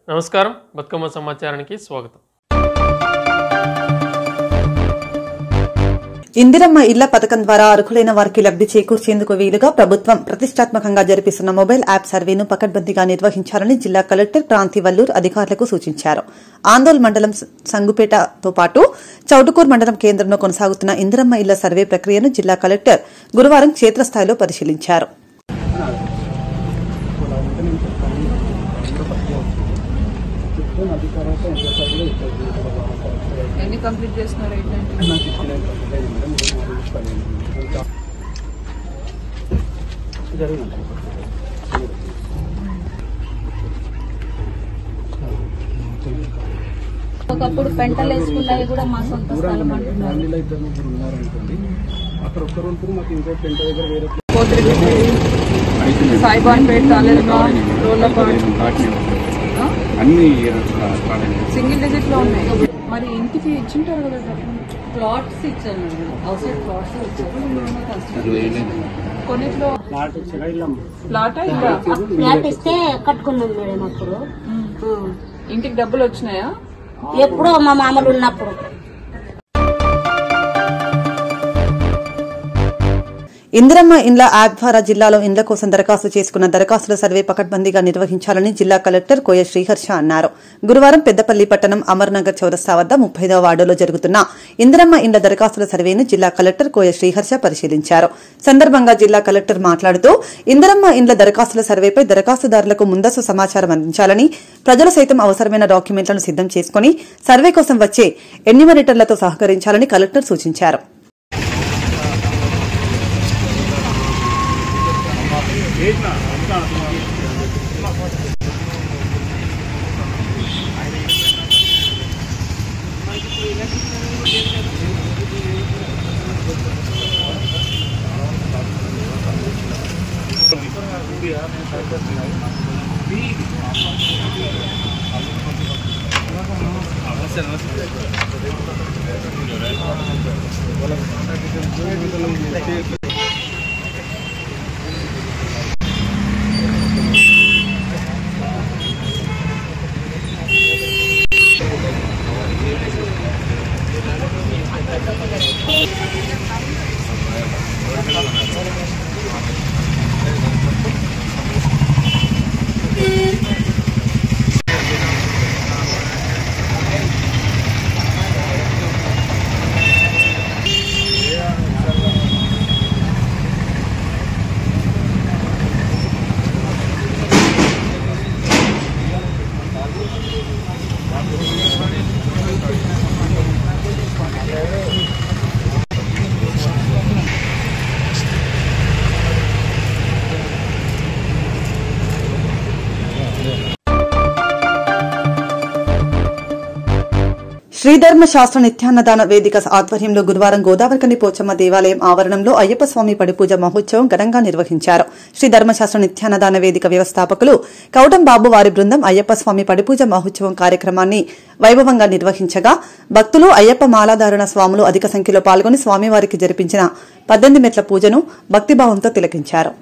నమస్కారం, బతుకమ్మ సమాచారానికి స్వాగతం. ఇందిరమ్మ ఇళ్ల పథకం ద్వారా అర్హులైన వారికి లబ్ది చేకూర్చేందుకు వీలుగా ప్రభుత్వం ప్రతిష్టాత్మకంగా జరిపిస్తున్న మొబైల్ యాప్ సర్వేను పకడ్బందీగా నిర్వహించాలని జిల్లా కలెక్టర్ క్రాంతి వల్లూర్ అధికారులకు సూచించారు. ఆందోళ్ మండలం సంగుపేటతో పాటు చౌటుకూర్ మండలం కేంద్రంలో కొనసాగుతున్న ఇందిరమ్మ ఇళ్ల సర్వే ప్రక్రియను జిల్లా కలెక్టర్ గురువారం క్షేత్రస్థాయిలో పరిశీలించారు. ఎన్ని కంప్లీట్ చేస్తున్నారు? ఒకప్పుడు పెంటలు వేసుకున్నవి కూడా మా సొంత స్థలం అంటున్నారు. సాయిబాన్పేట, సింగిల్ డిజిట్ లో ఉన్నాయి. మరి ఇంటికి ఇచ్చింటారు కదా, ప్లాట్స్ ఇచ్చాను, హౌస్ ప్లాట్స్ ఇచ్చారు. కొన్నిట్లో ఫ్లాట్ ఇస్తే కట్టుకున్నాం మేడం. అప్పుడు ఇంటికి డబ్బులు వచ్చినాయా? ఎప్పుడో మా మామలు ఉన్నప్పుడు. ఇందిరమ్మ ఇండ్ల యాప్ ద్వారా జిల్లాలో ఇండ్ల కోసం దరఖాస్తు చేసుకున్న దరఖాస్తుల సర్వే పకడ్బందీగా నిర్వహించాలని జిల్లా కలెక్టర్ కోయ శ్రీహర్ష అన్నారు. గురువారం పెద్దపల్లి పట్టణం అమర్నగర్ చౌరస్తా వద్ద 35వ వార్డులో జరుగుతున్న ఇందిరమ్మ ఇండ్ల దరఖాస్తుల సర్వేను జిల్లా కలెక్టర్ కోయ శ్రీహర్ష పరిశీలించారు. సందర్భంగా జిల్లా కలెక్టర్ మాట్లాడుతూ ఇందిరమ్మ ఇండ్ల దరఖాస్తుల సర్వేపై దరఖాస్తుదారులకు ముందస్తు సమాచారం అందించాలని, ప్రజలు సైతం అవసరమైన డాక్యుమెంట్లను సిద్దం చేసుకుని సర్వే కోసం వచ్చే ఎన్యూమరేటర్లతో సహకరించాలని కలెక్టర్ సూచించారు. శ్రీధర్మ శాస్త్ర నిత్యాన్నదాన వేదిక ఆధ్వర్యంలో గురువారం గోదావరికని పోచమ్మ దేవాలయం ఆవరణంలో అయ్యప్ప స్వామి పడిపూజ మహోత్సవం ఘనంగా నిర్వహించారు. శ్రీధర్మశాస్త్ర నిత్యాన్నదాన వేదిక వ్యవస్థాపకులు కౌటం బాబు వారి బృందం అయ్యప్ప స్వామి పడిపూజ మహోత్సవం కార్యక్రమాన్ని వైభవంగా నిర్వహించగా భక్తులు అయ్యప్ప మాలాధారణ స్వాములు అధిక సంఖ్యలో పాల్గొని స్వామివారికి జరిపించిన 18 మెట్ల పూజను భక్తిభావంతో తిలకించారు.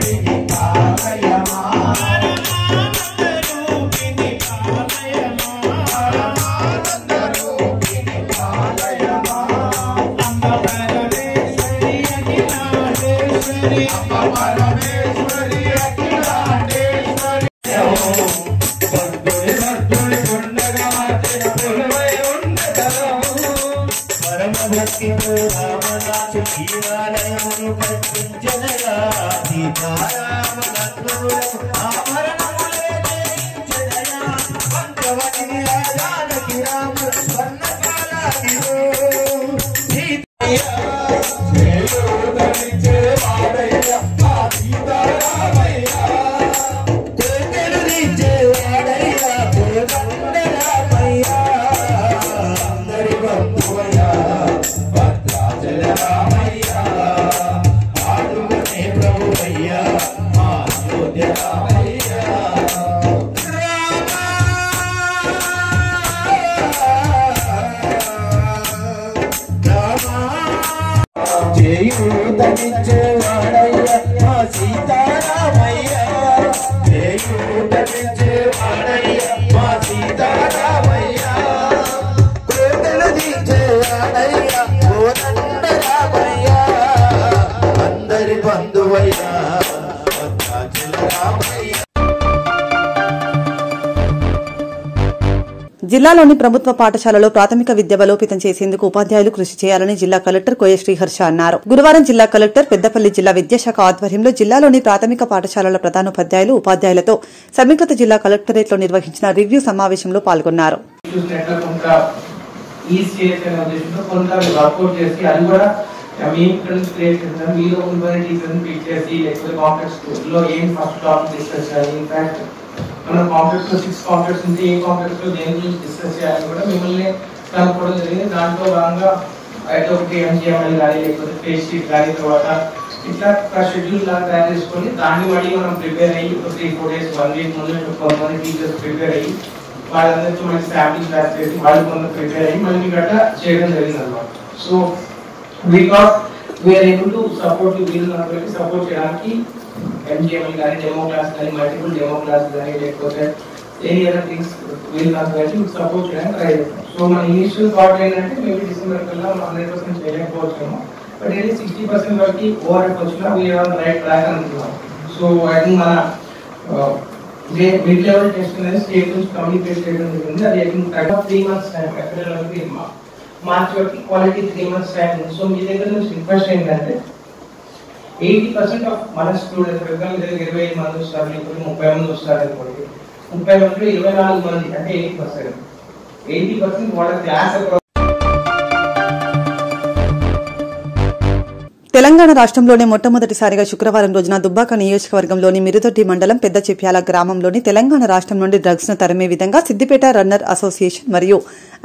Begin. జిల్లాలోని ప్రభుత్వ పాఠశాలలో ప్రాథమిక విద్య బలోపేతం చేసేందుకు ఉపాధ్యాయులు కృషి చేయాలని జిల్లా కలెక్టర్ కోయ శ్రీహర్ష అన్నారు. గురువారం జిల్లా కలెక్టర్ పెద్దపల్లి జిల్లా విద్యాశాఖ ఆధ్వర్యంలో జిల్లాలోని ప్రాథమిక పాఠశాలల ప్రధానోపాధ్యాయులు ఉపాధ్యాయులతో సమీకృత జిల్లా కలెక్టరేట్లో నిర్వహించిన రివ్యూ సమావేశంలో పాల్గొన్నారు. మన కాంప్లెక్స్ లో 6 కాంప్లెక్స్ ఉంది. ఏ కాంప్లెక్స్ లో దేని గురించి డిస్కస్ చేయాలని కూడా మిమ్మల్ని కనుక్కోవడం జరిగింది. దాంట్లో భాగంగా అయితే ఒకటి ఎంజిఎంఎల్ కానీ లేకపోతే ఫేస్ షీట్ కానీ తర్వాత ఇట్లా షెడ్యూల్ లాగా తయారు చేసుకొని దాన్ని మళ్ళీ మనం ప్రిపేర్ అయ్యి 3-4 డేస్ 1 వీక్ ముందు కొంతమంది టీచర్స్ ప్రిపేర్ అయ్యి వాళ్ళందరితో మనకి శాంపిల్స్ తయారు చేసి వాళ్ళు కొంత ప్రిపేర్ అయ్యి మళ్ళీ మీకు అట్లా చేయడం జరిగింది అనమాట. So we are able to support వీళ్ళకి సపోర్ట్ చేయడానికి ఎంజిఎంఎల్ కానీ డెమో క్లాస్ కానీ మల్టిపుల్ డెమో క్లాస్ కానీ లేకపోతే ఎనీ అదర్ థింగ్స్ వీళ్ళు నాకు కలిసి సపోర్ట్ చేయడానికి ట్రై చేస్తాం. సో మన ఇనిషియల్ థాట్ ఏంటంటే మేబీ డిసెంబర్ కల్లా 100% చేయలేకపోవచ్చాము. బట్ ఏది 60% వరకు ఓవర్ వచ్చినా వీఆర్ రైట్ ట్రాక్ అనుకున్నాం. సో ఐ థింక్ మన మిడ్ లెవెల్ టెస్ట్ అనేది స్టేట్ నుంచి కమ్యూనికేట్ చేయడం జరిగింది. అది I think 3 months time April వరకు మార్చ్ వరకు క్వాలిటీ 3 months టైం. సో మీ దగ్గర నుంచి రిక్వెస్ట్ ఏంటంటే 80% ఆఫ్ మన స్టూడెంట్స్ 25 మంది వస్తారు, లేకపోతే 30 మంది వస్తారు అనుకోండి. 30 మందిలో 24 మంది అంటే 80% వాళ్ళ క్లాస్. తెలంగాణ రాష్ట్రంలోనే మొట్టమొదటిసారిగా శుక్రవారం రోజున దుబ్బాక నియోజకవర్గంలోని మిరుదొడ్డి మండలం పెద్ద చిప్యాల గ్రామంలోని తెలంగాణ రాష్ట్రం నుండి డ్రగ్స్ ను తరిమే విధంగా సిద్దిపేట రన్నర్ అసోసియేషన్ మరియు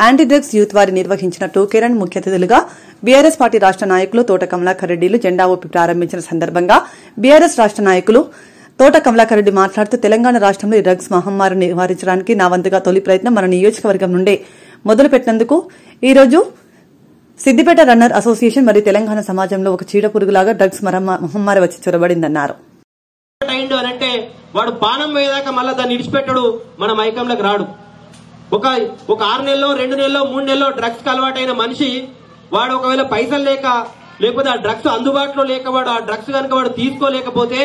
యాంటీ డ్రగ్స్ యూత్ వారి నిర్వహించిన టోకెరన్ ముఖ్య అతిథులుగా బీఆర్ఎస్ పార్టీ రాష్ట నాయకులు తోట కమలాకర్ రెడ్డిలు జెండా ఊపి ప్రారంభించిన సందర్భంగా బీఆర్ఎస్ రాష్ట నాయకులు తోట కమలాకర్ రెడ్డి మాట్లాడుతూ తెలంగాణ రాష్ట్రంలో ఈ డ్రగ్స్ మహమ్మారిని నివారించడానికి నా వంతుగా తొలి ప్రయత్నం మన నియోజకవర్గం నుండే మొదలుపెట్టినందుకు ఈ రోజు సిద్దిపేట రన్నర్ అసోసియేషన్ మరియు తెలంగాణ సమాజంలో ఒక చీడ పురుగులాగా డ్రగ్స్ మహమ్మారి వచ్చి చొరబడిందన్నారు. అంటే వాడు పానం పోయేదాకా మళ్ళీ దాన్ని ఇడిచిపెట్టడు, మన మైకంలోకి రాడు. ఒక 6 నెలలో 2 నెలలో 3 నెలలో డ్రగ్స్ కి అలవాటైన మనిషి వాడు ఒకవేళ పైసలు లేకపోతే ఆ డ్రగ్స్ అందుబాటులో లేక వాడు ఆ డ్రగ్స్ కనుక వాడు తీసుకోలేకపోతే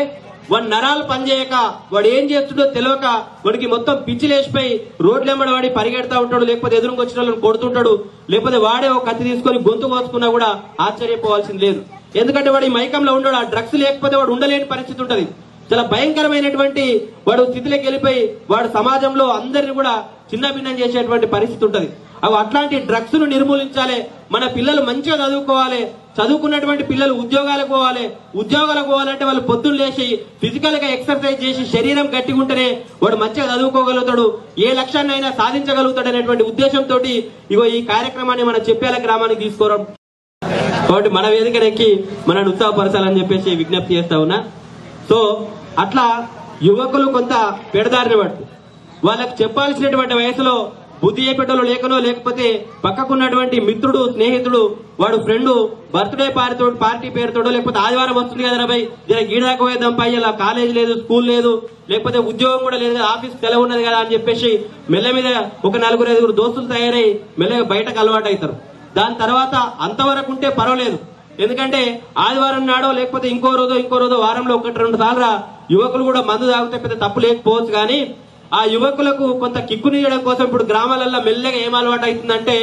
వాడి నరాలు పనిచేయక వాడు ఏం చేస్తుండో తెలియక వాడికి మొత్తం పిచ్చిలేసిపోయి రోడ్లెమ్మడి వాడి పరిగెడతా ఉంటాడు, లేకపోతే ఎదురుకు వచ్చిన వాళ్ళని కొడుతుంటాడు, లేకపోతే వాడే ఒక కత్తి తీసుకొని గొంతు కోసుకున్నా కూడా ఆశ్చర్యపోవాల్సింది లేదు. ఎందుకంటే వాడు ఈ మైకంలో ఉండడు. ఆ డ్రగ్స్ లేకపోతే వాడు ఉండలేని పరిస్థితి ఉంటది. చాలా భయంకరమైనటువంటి వాడు స్థితిలోకి వెళ్ళిపోయి వాడు సమాజంలో అందరిని కూడా చిన్న భిన్నం చేసేటువంటి పరిస్థితి ఉంటది. అవి అట్లాంటి డ్రగ్స్ ను నిర్మూలించాలి. మన పిల్లలు మంచిగా చదువుకోవాలి. చదువుకున్నటువంటి పిల్లలు ఉద్యోగాలకు పోవాలంటే వాళ్ళు పొద్దున్న లేచి ఫిజికల్ గా ఎక్సర్సైజ్ చేసి శరీరం గట్టిగా ఉంటేనే వాడు మంచిగా చదువుకోగలుగుతాడు, ఏ లక్ష్యాన్ని అయినా సాధించగలుగుతాడు అనేటువంటి ఉద్దేశంతో ఇగో ఈ కార్యక్రమాన్ని మన చెప్పేల గ్రామానికి తీసుకోవడం. కాబట్టి మన వేదికనెక్కి మనల్ని ఉత్సాహపరచాలని చెప్పేసి విజ్ఞప్తి చేస్తా ఉన్నా. సో అట్లా యువకులు కొంత పెడదారిన పట్టు వాళ్ళకు చెప్పాల్సినటువంటి వయసులో బుద్ధి చెప్పేటోళ్ళు లేకపోతే పక్కకున్నటువంటి మిత్రుడు స్నేహితుడు వాడు ఫ్రెండ్ బర్త్డే పార్టీ పేరుతోడో లేకపోతే ఆదివారం వస్తుంది కదా రాబాయ్ జర గీడాకు పోయేద్దాం పై ఇలా కాలేజ్ లేదు, స్కూల్ లేదు, లేకపోతే ఉద్యోగం కూడా లేదు కదా, ఆఫీస్ సెలవు ఉన్నది కదా అని చెప్పేసి మెల్ల మీద ఒక 4-5 దోస్తులు తయారై మెల్లగా బయటకు అలవాటు అవుతారు. దాని తర్వాత అంతవరకు ఉంటే పర్వాలేదు. ఎందుకంటే ఆదివారం నాడో లేకపోతే ఇంకో రోజు వారంలో 1-2 సార్లు యువకులు కూడా మందు తాగితే పెద్ద తప్పు లేకపోవచ్చు. కానీ ఆ యువకులకు కొంత కిక్కునియడం కోసం ఇప్పుడు గ్రామాలలో మెల్లగా ఏం అలవాటు అవుతుందంటే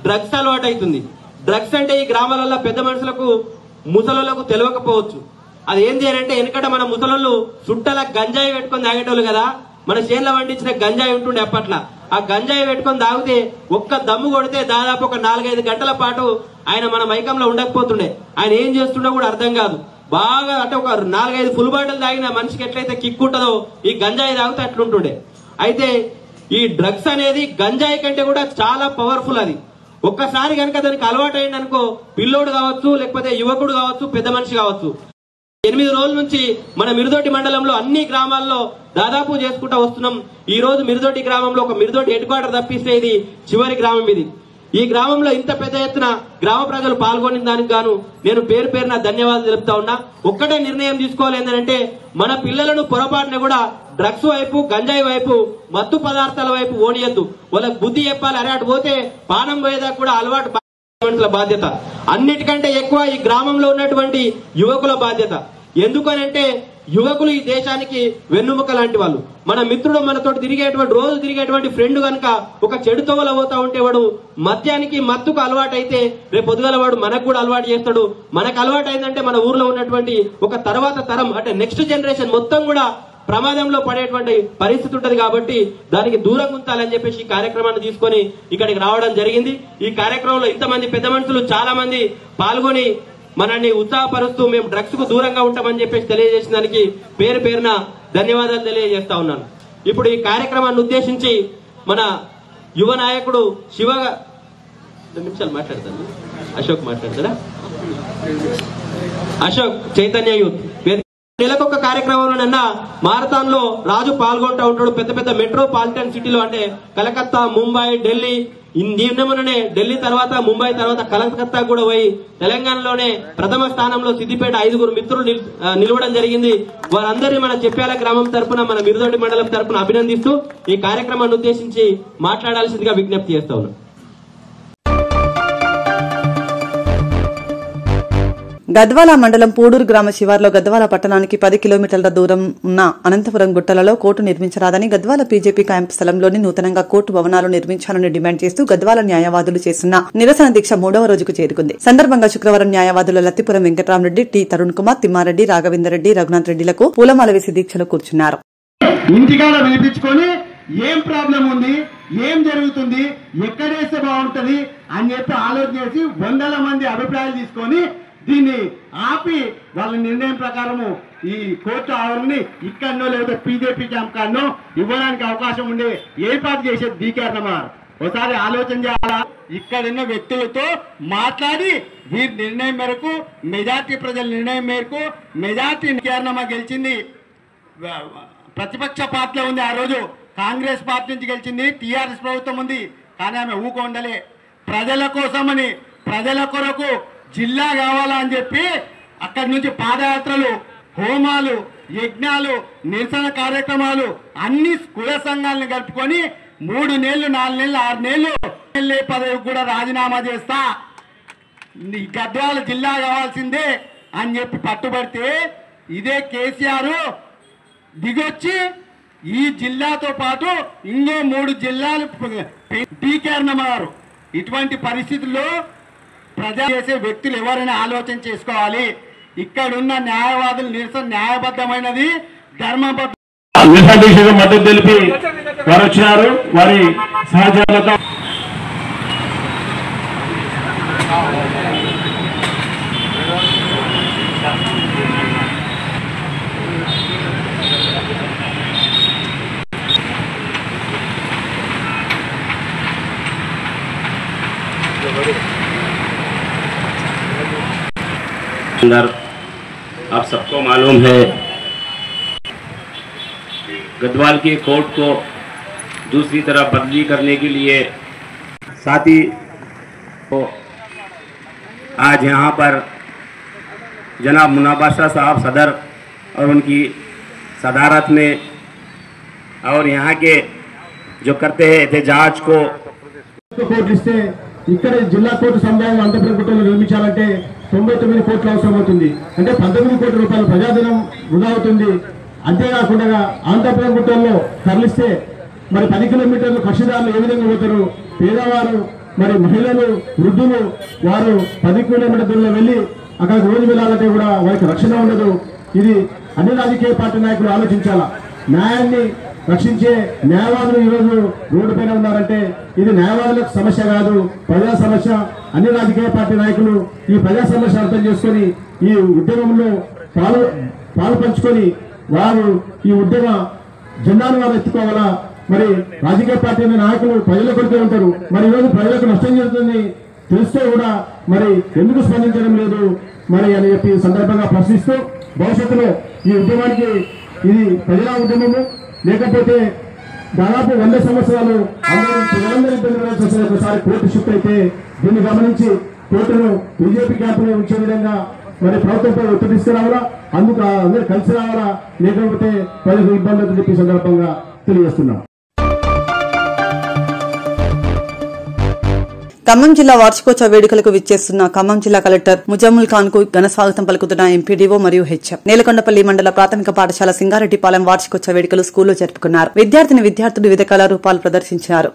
డ్రగ్స్ అలవాటు అవుతుంది. డ్రగ్స్ అంటే ఈ గ్రామాలలో పెద్ద మనుషులకు ముసలకు తెలియకపోవచ్చు. అది ఏం చేయాలంటే వెనకట మన ముసలోళ్ళు సుట్టల గంజాయి పెట్టుకొని తాగేటోళ్ళు కదా, మన చేన్ల పండించిన గంజాయి ఉంటుండే అప్పట్లో. ఆ గంజాయి పెట్టుకొని తాగితే ఒక్క దమ్ము కొడితే దాదాపు ఒక 4-5 గంటల పాటు ఆయన మన మైకంలో ఉండకపోతుండే. ఆయన ఏం చేస్తుండో కూడా అర్థం కాదు. బాగా అంటే ఒక 4-5 ఫుల్ బాటిల్ తాగిన మనిషికి ఎట్లయితే కిక్ ఉంటుందో ఈ గంజాయి తాగితే అట్లుంటుండే. అయితే ఈ డ్రగ్స్ అనేది గంజాయి కంటే కూడా చాలా పవర్ఫుల్. అది ఒక్కసారి కనుక దానికి అలవాటు అయింది అనుకో, పిల్లోడు కావచ్చు, లేకపోతే యువకుడు కావచ్చు, పెద్ద మనిషి కావచ్చు, 8 రోజుల నుంచి మన మిరుదొడ్డి మండలంలో అన్ని గ్రామాల్లో దాదాపు చేసుకుంటూ వస్తున్నాం. ఈ రోజు మిరుదొడ్డి గ్రామంలో ఒక మిరుదొడ్డి హెడ్ క్వార్టర్ తప్పిస్తే ఇది చివరి గ్రామం. ఇది ఈ గ్రామంలో ఇంత పెద్ద ఎత్తున గ్రామ ప్రజలు పాల్గొని దానికి గాను నేను పేరు పేరున ధన్యవాదాలు తెలుపుతా ఉన్నా. ఒక్కటే నిర్ణయం తీసుకోవాలి ఏంటంటే, మన పిల్లలను పొరపాటున కూడా డ్రగ్స్ వైపు, గంజాయి వైపు, మత్తు పదార్థాల వైపు ఓనియద్దు. వాళ్ళకి బుద్ధి చెప్పాలి. అరే అటు పోతే పానం పోయేదాకా కూడా అలవాటు మనుషుల బాధ్యత. అన్నిటికంటే ఎక్కువ ఈ గ్రామంలో ఉన్నటువంటి యువకుల బాధ్యత. ఎందుకనంటే యువకులు ఈ దేశానికి వెన్నుముక లాంటి వాళ్ళు. మన మిత్రుడు మనతో రోజు తిరిగేటువంటి ఫ్రెండ్ కనుక ఒక చెడు తోవల పోతా ఉంటే వాడు మద్యానికి, మత్తుకు అలవాటు అయితే రేపు పొద్దుగల వాడు మనకు కూడా అలవాటు చేస్తాడు. మనకు అలవాటు అయిందంటే మన ఊర్లో ఉన్నటువంటి ఒక తర్వాత తరం అంటే నెక్స్ట్ జనరేషన్ మొత్తం కూడా ప్రమాదంలో పడేటువంటి పరిస్థితి ఉంటది. కాబట్టి దానికి దూరంగా ఉంచాలని చెప్పేసి ఈ కార్యక్రమాన్ని తీసుకొని ఇక్కడికి రావడం జరిగింది. ఈ కార్యక్రమంలో ఇంతమంది పెద్ద మనుషులు చాలా మంది పాల్గొని మనల్ని ఉత్సాహపరుస్తూ మేము డ్రగ్స్ కు దూరంగా ఉంటామని చెప్పేసి తెలియజేసిన దానికి పేరు పేరున ధన్యవాదాలు తెలియజేస్తా ఉన్నాను. ఇప్పుడు ఈ కార్యక్రమాన్ని ఉద్దేశించి మన యువ నాయకుడు శివ 2 నిమిషాలు మాట్లాడతాను. అశోక్ మాట్లాడతాడా? అశోక్ చైతన్య యూత్ నెలకొక కార్యక్రమంలోనన్నా మారథాన్ లో రాజు పాల్గొంటూ ఉంటాడు. పెద్ద పెద్ద మెట్రోపాలిటన్ సిటీలో అంటే కలకత్తా, ముంబై, ఢిల్లీ, నిన్నమనే ఢిల్లీ తర్వాత ముంబై తర్వాత కలకత్తా కూడా పోయి తెలంగాణలోనే ప్రథమ స్థానంలో సిద్దిపేట 5 మిత్రులు నిలవడం జరిగింది. వారందరినీ మన చెప్పాల గ్రామం తరపున, మన మిరుదొడ్డి మండలం తరపున అభినందిస్తూ ఈ కార్యక్రమాన్ని ఉద్దేశించి మాట్లాడాల్సిందిగా విజ్ఞప్తి చేస్తా ఉన్నాం. గద్వాల మండలం పూడూరు గ్రామ శివార్లో గద్వాల పట్టణానికి 10 కిలోమీటర్ల దూరం ఉన్న అనంతపురం గుట్టలలో కోర్టు నిర్మించరాదని గద్వాల బీజేపీ క్యాంపు స్థలంలోని నూతనంగా కోర్టు భవనాలు నిర్మించాలని డిమాండ్ చేస్తూ గద్వాల న్యాయవాదులు చేస్తున్న నిరసన దీక్ష 3వ రోజుకు చేరుకుంది. సందర్భంగా శుక్రవారం న్యాయవాదుల లత్తిపురం వెంకటరామరెడ్డి, టి తరుణ్ కుమార్, తిమ్మారెడ్డి, రాఘవేందర్రెడ్డి, రఘునాథ్ రెడ్డిలకు పూలమాల వేసి దీక్షలో కూర్చున్నారు. ఇంటికాడ వినిపించుకొని ఏం ప్రాబ్లం ఉంది, ఏం జరుగుతుంది, ఎక్కడేస్తే బాగుంటది అని చెప్పి ఆలోచన చేసి 100 మంది అభిప్రాయాలు తీసుకొని దీన్ని ఆపి వాళ్ళ నిర్ణయం ప్రకారము ఈ కోర్టు ఆవరణని ఇక్కడనో లేదా బీజేపీ క్యాంప్ కాడనో ఇవ్వడానికి అవకాశం ఉండే ఏర్పాటు చేసేది డీకేఆర్ఎంఆర్. ఒకసారి ఆలోచన చేయాలా? ఇక్కడున్న వ్యక్తులతో మాట్లాడి వీరి నిర్ణయం మేరకు, మెజార్టీ ప్రజల నిర్ణయం మేరకు మెజార్టీ డీకేఆర్ఎంఆర్ గెలిచింది. ప్రతిపక్ష పార్టీలో ఉంది. ఆ రోజు కాంగ్రెస్ పార్టీ నుంచి గెలిచింది. టీఆర్ఎస్ ప్రభుత్వం ఉంది. కానీ ఆమె ఊకొండలే. ప్రజల కోసమని, ప్రజల కొరకు జిల్లా కావాలా అని చెప్పి అక్కడి నుంచి పాదయాత్రలు, హోమాలు, యజ్ఞాలు, నిరసన కార్యక్రమాలు అన్ని కుల సంఘాలను కలుపుకొని 3 నెలలు, 4 నెలలు, 6 నెలలు ఎమ్మెల్యే పదవికి కూడా రాజీనామా చేస్తా, గద్వాల జిల్లా కావాల్సిందే అని చెప్పి పట్టుబడితే ఇదే కేసీఆర్ దిగొచ్చి ఈ జిల్లాతో పాటు ఇంకో 3 జిల్లాలు డీకేఆర్ఎంఆర్. ఇటువంటి పరిస్థితుల్లో ప్రజా చేసే వ్యక్తులు ఎవరైనా ఆలోచన చేసుకోవాలి. ఇక్కడున్న న్యాయవాదుల నిరసన న్యాయబద్ధమైనది, ధర్మబద్ధ మద్దతు తెలిపి వారు వచ్చినారు. వారి సహచరులతో अंदर आप सबको मालूम है गद्वाल की कोर्ट को दूसरी तरफ बदली करने के लिए साथ ही तो आज यहाँ पर जनाब मुनाबाशा साहब सदर और उनकी सदारत में और यहाँ के जो करते हैं एहतजाज को ఇక్కడ జిల్లా కోర్టు సముదాయం అనంతపురం గుట్టలో నిర్మించాలంటే 99 కోట్ల అవసరం అవుతుంది. అంటే 19 కోట్ల రూపాయల ప్రజాధనం వృధా అవుతుంది. అంతేకాకుండా అనంతపురం గుట్టల్లో తరలిస్తే మరి 10 కిలోమీటర్లు కక్షిదారులు ఏ విధంగా పోతారు? పేదవారు, మరి మహిళలు, వృద్ధులు వారు 10 కిలోమీటర్ల దూరంలో వెళ్ళి అక్కడికి రోజు వెళ్ళాలంటే కూడా వారికి రక్షణ ఉండదు. ఇది అన్ని రాజకీయ పార్టీ నాయకులు ఆలోచించాలా. న్యాయాన్ని రక్షించే న్యాయవాదులు ఈరోజు రోడ్డు పైన ఉన్నారంటే ఇది న్యాయవాదులకు సమస్య కాదు, ప్రజా సమస్య. అన్ని రాజకీయ పార్టీ నాయకులు ఈ ప్రజా సమస్య అర్థం చేసుకొని ఈ ఉద్యమంలో పాలు పంచుకొని వారు ఈ ఉద్యమ జెండాను వారు ఎత్తుకోవాలా. మరి రాజకీయ పార్టీ నాయకులు ప్రజల కొడుతూ ఉంటారు. మరి ఈరోజు ప్రజలకు నష్టం జరుగుతుంది తెలిస్తే కూడా మరి ఎందుకు స్పందించడం లేదు మరి అని చెప్పి సందర్భంగా ప్రశ్నిస్తూ భవిష్యత్తులో ఈ ఉద్యమానికి ఇది ప్రజా ఉద్యమము లేకపోతే దాదాపు 100 సంవత్సరాలు ప్రజలందరూ ఇబ్బంది పడాల్సి ఒకసారి కోర్టు షిఫ్ట్ అయితే దీన్ని గమనించి కోర్టును బీజేపీ క్యాంపులో ఉంచే విధంగా మరి ప్రభుత్వంపై ఒత్తిడి తీసుకురావాలా, అందుకు అందరూ కలిసి రావాలా, లేకపోతే ప్రజలకు ఇబ్బంది అవుతుందని చెప్పి సందర్భంగా తెలియజేస్తున్నాం. ఖమ్మం జిల్లా వార్షికోత్సవ వేడుకలకు విచ్చేస్తున్న ఖమ్మం జిల్లా కలెక్టర్ ముజమ్ముల్ ఖాన్ కు ఘన స్వాగతం పలుకుతున్న ఎంపీడీఓ మరియు హెచ్ఎం. నేలకొండపల్లి మండల ప్రాథమిక పాఠశాల సింగారెడ్డిపాలెం వార్షికోత్సవ వేడుకలు స్కూల్లో జరుపుకున్నారు. విద్యార్థులు వివిధ కళారూపాలు ప్రదర్శించారు.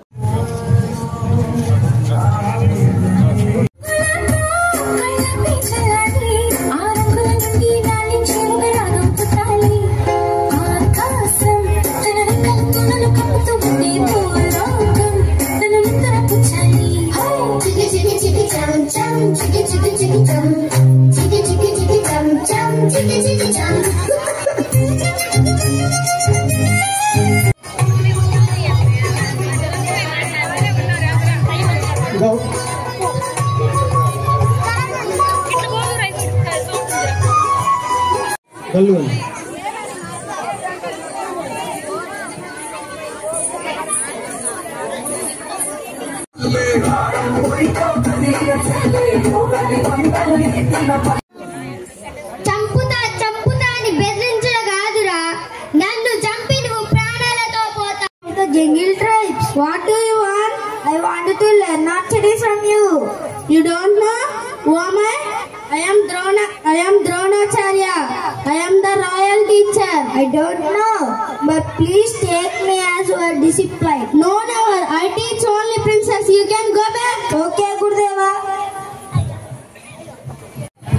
చంపుతా అని బెదిరించడం కాదురా, నన్ను చంపి నువ్వు ప్రాణాలతో పోతా. Jungle tribes, what do you want? I wanted to learn archery from you. You don't know? Who am I? I am Dronacharya. I am the royal teacher. I don't know, but please take me as your disciple. No, never. I teach only princess. You can go back. Okay, Gurudeva.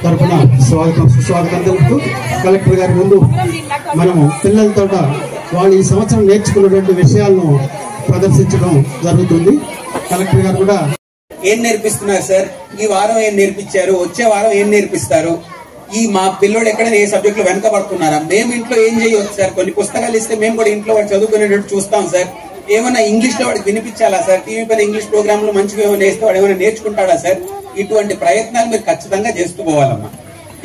తరపున స్వాగతం సుస్వాగతం తెలుపుతూ collector గారి ముందు మనము పిల్లలతో వాళ్ళు ఈ సంవత్సరం నేర్చుకున్నటువంటి విషయాలను ప్రదర్శించడం జరుగుతుంది. కలెక్టర్ గారు కూడా ఏం నేర్పిస్తున్నారు సార్, ఈ వారం ఏం నేర్పించారు, వచ్చే వారం ఏం నేర్పిస్తారు, ఈ మా పిల్లోడు ఎక్కడైనా ఏ సబ్జెక్ట్ లో వెనకబడుతున్నారా, మేము ఇంట్లో ఏం చేయవచ్చు సార్, కొన్ని పుస్తకాలు ఇస్తే మేము కూడా ఇంట్లో వాడు చదువుకునేటట్టు చూస్తాం సార్, ఏమన్నా ఇంగ్లీష్ లో వాడికి వినిపించాలా సార్, టీవీ పైన ఇంగ్లీష్ ప్రోగ్రామ్ లో మంచిగా ఏమైనా వేస్తే వాడు ఏమైనా నేర్చుకుంటాడా సార్, ఇటువంటి ప్రయత్నాలు మీరు ఖచ్చితంగా చేస్తూ పోవాలమ్మా.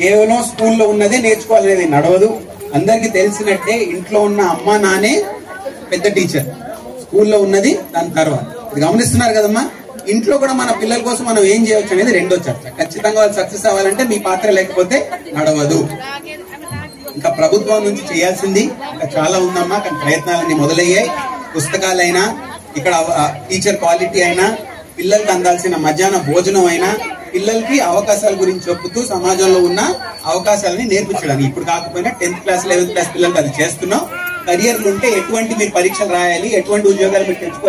కేవలం స్కూల్లో ఉన్నదే నేర్చుకోవాలనేది నడవదు. అందరికి తెలిసినట్టే ఇంట్లో ఉన్న అమ్మ నానే పెద్ద టీచర్, స్కూల్లో ఉన్నది దాని తర్వాత. ఇది గమనిస్తున్నారు కదమ్మా. ఇంట్లో కూడా మన పిల్లల కోసం మనం ఏం చేయవచ్చు అనేది రెండో చర్చ. ఖచ్చితంగా వాళ్ళు సక్సెస్ అవ్వాలంటే మీ పాత్ర లేకపోతే నడవదు. ఇంకా ప్రభుత్వం నుంచి చేయాల్సింది ఇంకా చాలా ఉందమ్మా, కానీ ప్రయత్నాలన్నీ మొదలయ్యాయి. పుస్తకాలైనా, ఇక్కడ టీచర్ క్వాలిటీ అయినా, పిల్లలకి అందాల్సిన మధ్యాహ్న భోజనం అయినా, పిల్లలకి అవకాశాల గురించి చెప్పుతూ సమాజంలో ఉన్న అవకాశాలని నేర్పించడానికి ఇప్పుడు కాకపోయినా 10th క్లాస్ 11th క్లాస్ పిల్లలకి అది చేస్తున్నాం. కెరియర్లు ఉంటే ఎటువంటి మీరు పరీక్షలు రాయాలి, ఎటువంటి ఉద్యోగాలు మీరు తెచ్చుకోవాలి.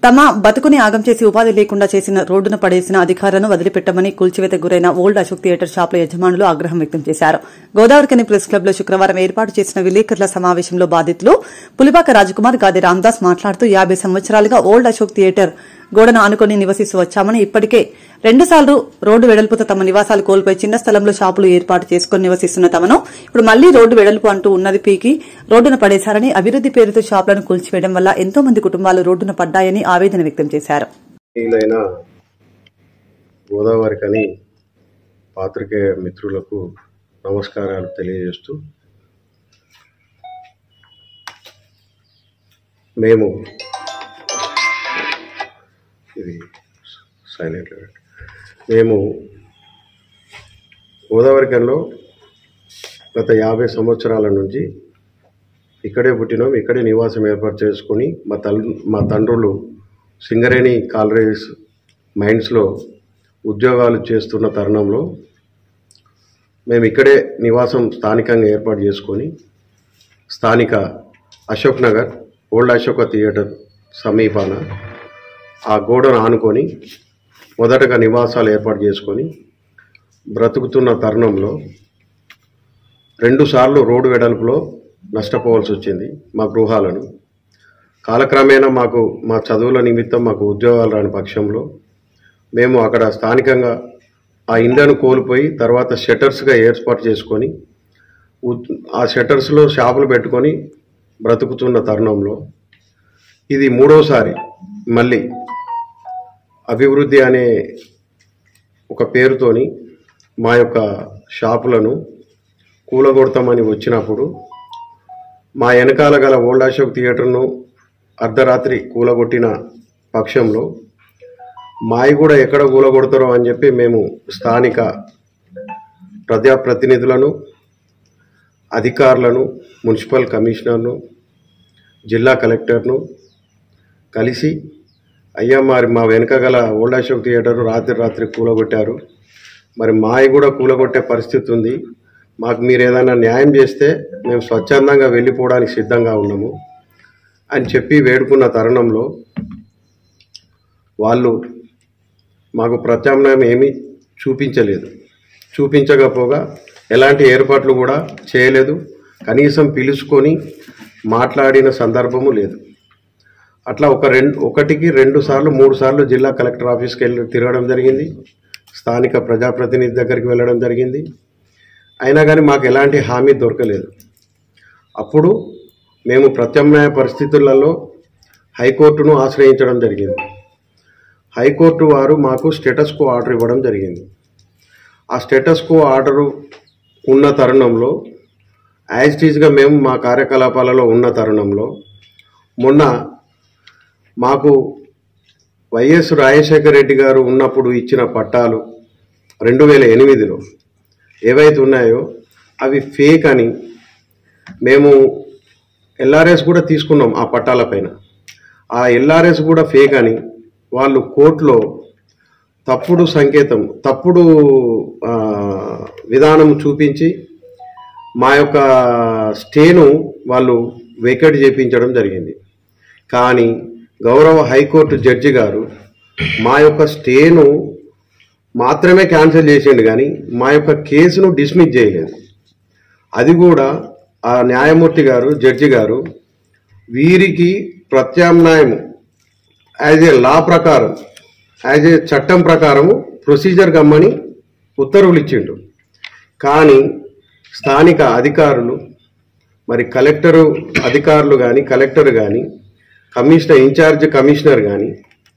తమ బతుకుని ఆగం చేసి ఉపాధి లేకుండా చేసిన రోడ్డున పడేసిన అధికారులను వదిలిపెట్టమని కూల్చివేతకు గురైన ఓల్డ్ అశోక్ థియేటర్ షాపుల యజమానులు ఆగ్రహం వ్యక్తం చేశారు. గోదావరికని ప్రెస్ క్లబ్ లో శుక్రవారం ఏర్పాటు చేసిన విలేకరుల సమావేశంలో బాధితులు పులిపాక రాజకుమార్, గాది రామదాస్ మాట్లాడుతూ 50 సంవత్సరాలుగా ఓల్డ్ అశోక్ థియేటర్ గోడను ఆనుకుని నివసిస్తూ వచ్చామని, ఇప్పటికే 2 సార్లు రోడ్డు వెడల్పుతో తమ నివాసాలు కోల్పోయి చిన్న స్థలంలో షాపులు ఏర్పాటు చేసుకుని నివసిస్తున్న తమను ఇప్పుడు మళ్లీ రోడ్డు వెడల్పు అంటూ ఉన్నది పీకి రోడ్డున పడేశారని, అభివృద్ది పేరుతో షాపులను కూల్చివేయడం వల్ల ఎంతో మంది కుటుంబాలు రోడ్డున పడ్డాయని ఆవేదన వ్యక్తం చేశారు. గోదావరికని పాత్రికేయ మిత్రులకు నమస్కారాలు తెలియజేస్తూ, మేము గోదావరికన్లో గత 50 సంవత్సరాల నుంచి ఇక్కడే పుట్టినాం, ఇక్కడే నివాసం ఏర్పాటు చేసుకుని మా తండ్రులు సింగరేణి కాలరీస్ మైన్స్లో ఉద్యోగాలు చేస్తున్న తరుణంలో మేము ఇక్కడే నివాసం స్థానికంగా ఏర్పాటు చేసుకొని స్థానిక అశోక్ నగర్ ఓల్డ్ అశోక థియేటర్ సమీపాన ఆ గోడను ఆనుకొని మొదటగా నివాసాలు ఏర్పాటు చేసుకొని బ్రతుకుతున్న తరుణంలో 2 సార్లు రోడ్డు వెడల్పులో నష్టపోవాల్సి వచ్చింది మా గృహాలను. కాలక్రమేణా మాకు మా చదువుల నిమిత్తం మాకు ఉద్యోగాలు రాని పక్షంలో మేము అక్కడ స్థానికంగా ఆ ఇండ్లను కోల్పోయి తర్వాత షట్టర్స్గా ఏర్పాటు చేసుకొని ఆ షట్టర్స్లో షాపులు పెట్టుకొని బ్రతుకుతున్న తరుణంలో ఇది 3వసారి మళ్ళీ అభివృద్ధి అనే ఒక పేరుతోని మా యొక్క షాపులను కూలగొడతామని వచ్చినప్పుడు మా వెనకాల గల ఓల్డ్ అశోక్ థియేటర్ను అర్ధరాత్రి కూలగొట్టిన పక్షంలో మాయి కూడా ఎక్కడ కూలగొడతారో అని చెప్పి మేము స్థానిక ప్రజాప్రతినిధులను, అధికారులను, మున్సిపల్ కమిషనర్ను, జిల్లా కలెక్టర్ను కలిసి అయ్యా మరి మా వెనక గల ఓల్డ్ అశోక్ థియేటర్ రాత్రి కూలగొట్టారు, మరి మాయి కూడా కూలగొట్టే పరిస్థితి ఉంది, మాకు మీరు ఏదైనా న్యాయం చేస్తే మేము స్వచ్ఛందంగా వెళ్ళిపోవడానికి సిద్ధంగా ఉన్నాము అని చెప్పి వేడుకున్న తరుణంలో వాళ్ళు మాకు ప్రత్యామ్నాయం ఏమీ చూపించకపోగా ఎలాంటి ఏర్పాట్లు కూడా చేయలేదు, కనీసం పిలుచుకొని మాట్లాడిన సందర్భము లేదు. అట్లా 1, 2 సార్లు 3 సార్లు జిల్లా కలెక్టర్ ఆఫీస్కి వెళ్ళి తిరగడం జరిగింది, స్థానిక ప్రజాప్రతినిధి దగ్గరికి వెళ్ళడం జరిగింది. అయినా కానీ మాకు ఎలాంటి హామీ దొరకలేదు. అప్పుడు మేము ప్రత్యామ్నాయ పరిస్థితులలో హైకోర్టును ఆశ్రయించడం జరిగింది. హైకోర్టు వారు మాకు స్టేటస్ కో ఆర్డర్ ఇవ్వడం జరిగింది. ఆ స్టేటస్ కో ఆర్డరు ఉన్న తరుణంలో యాజ్ టీజ్గా మేము మా కార్యకలాపాలలో ఉన్న తరుణంలో మొన్న మాకు వైఎస్ రాజశేఖర రెడ్డి గారు ఉన్నప్పుడు ఇచ్చిన పట్టాలు 2008లో ఏవైతే ఉన్నాయో అవి ఫేక్ అని మేము ఎల్ఆర్ఎస్ కూడా తీసుకున్నాం. ఆ పట్టాల పైన ఆ ఎల్ఆర్ఎస్ కూడా ఫేక్ అని వాళ్ళు కోర్టులో తప్పుడు సంకేతం, తప్పుడు విధానం చూపించి మా యొక్క స్టేను వాళ్ళు వేకేట్ చేయించడం జరిగింది. కానీ గౌరవ హైకోర్టు జడ్జి గారు మా యొక్క స్టేను మాత్రమే క్యాన్సిల్ చేసిండు కానీ మా యొక్క కేసును డిస్మిస్ చేయలేదు. అది కూడా ఆ న్యాయమూర్తి గారు, జడ్జి గారు వీరికి ప్రత్యామ్నాయం యాజ్ ఏ లా ప్రకారం, యాజ్ ఏ చట్టం ప్రకారము ప్రొసీజర్ గమ్మని ఉత్తర్వులు ఇచ్చిండు. కానీ స్థానిక అధికారులు, మరి కలెక్టరు అధికారులు కానీ, కలెక్టర్ కానీ, కమిషనర్ ఇన్ఛార్జ్ కమిషనర్ కానీ,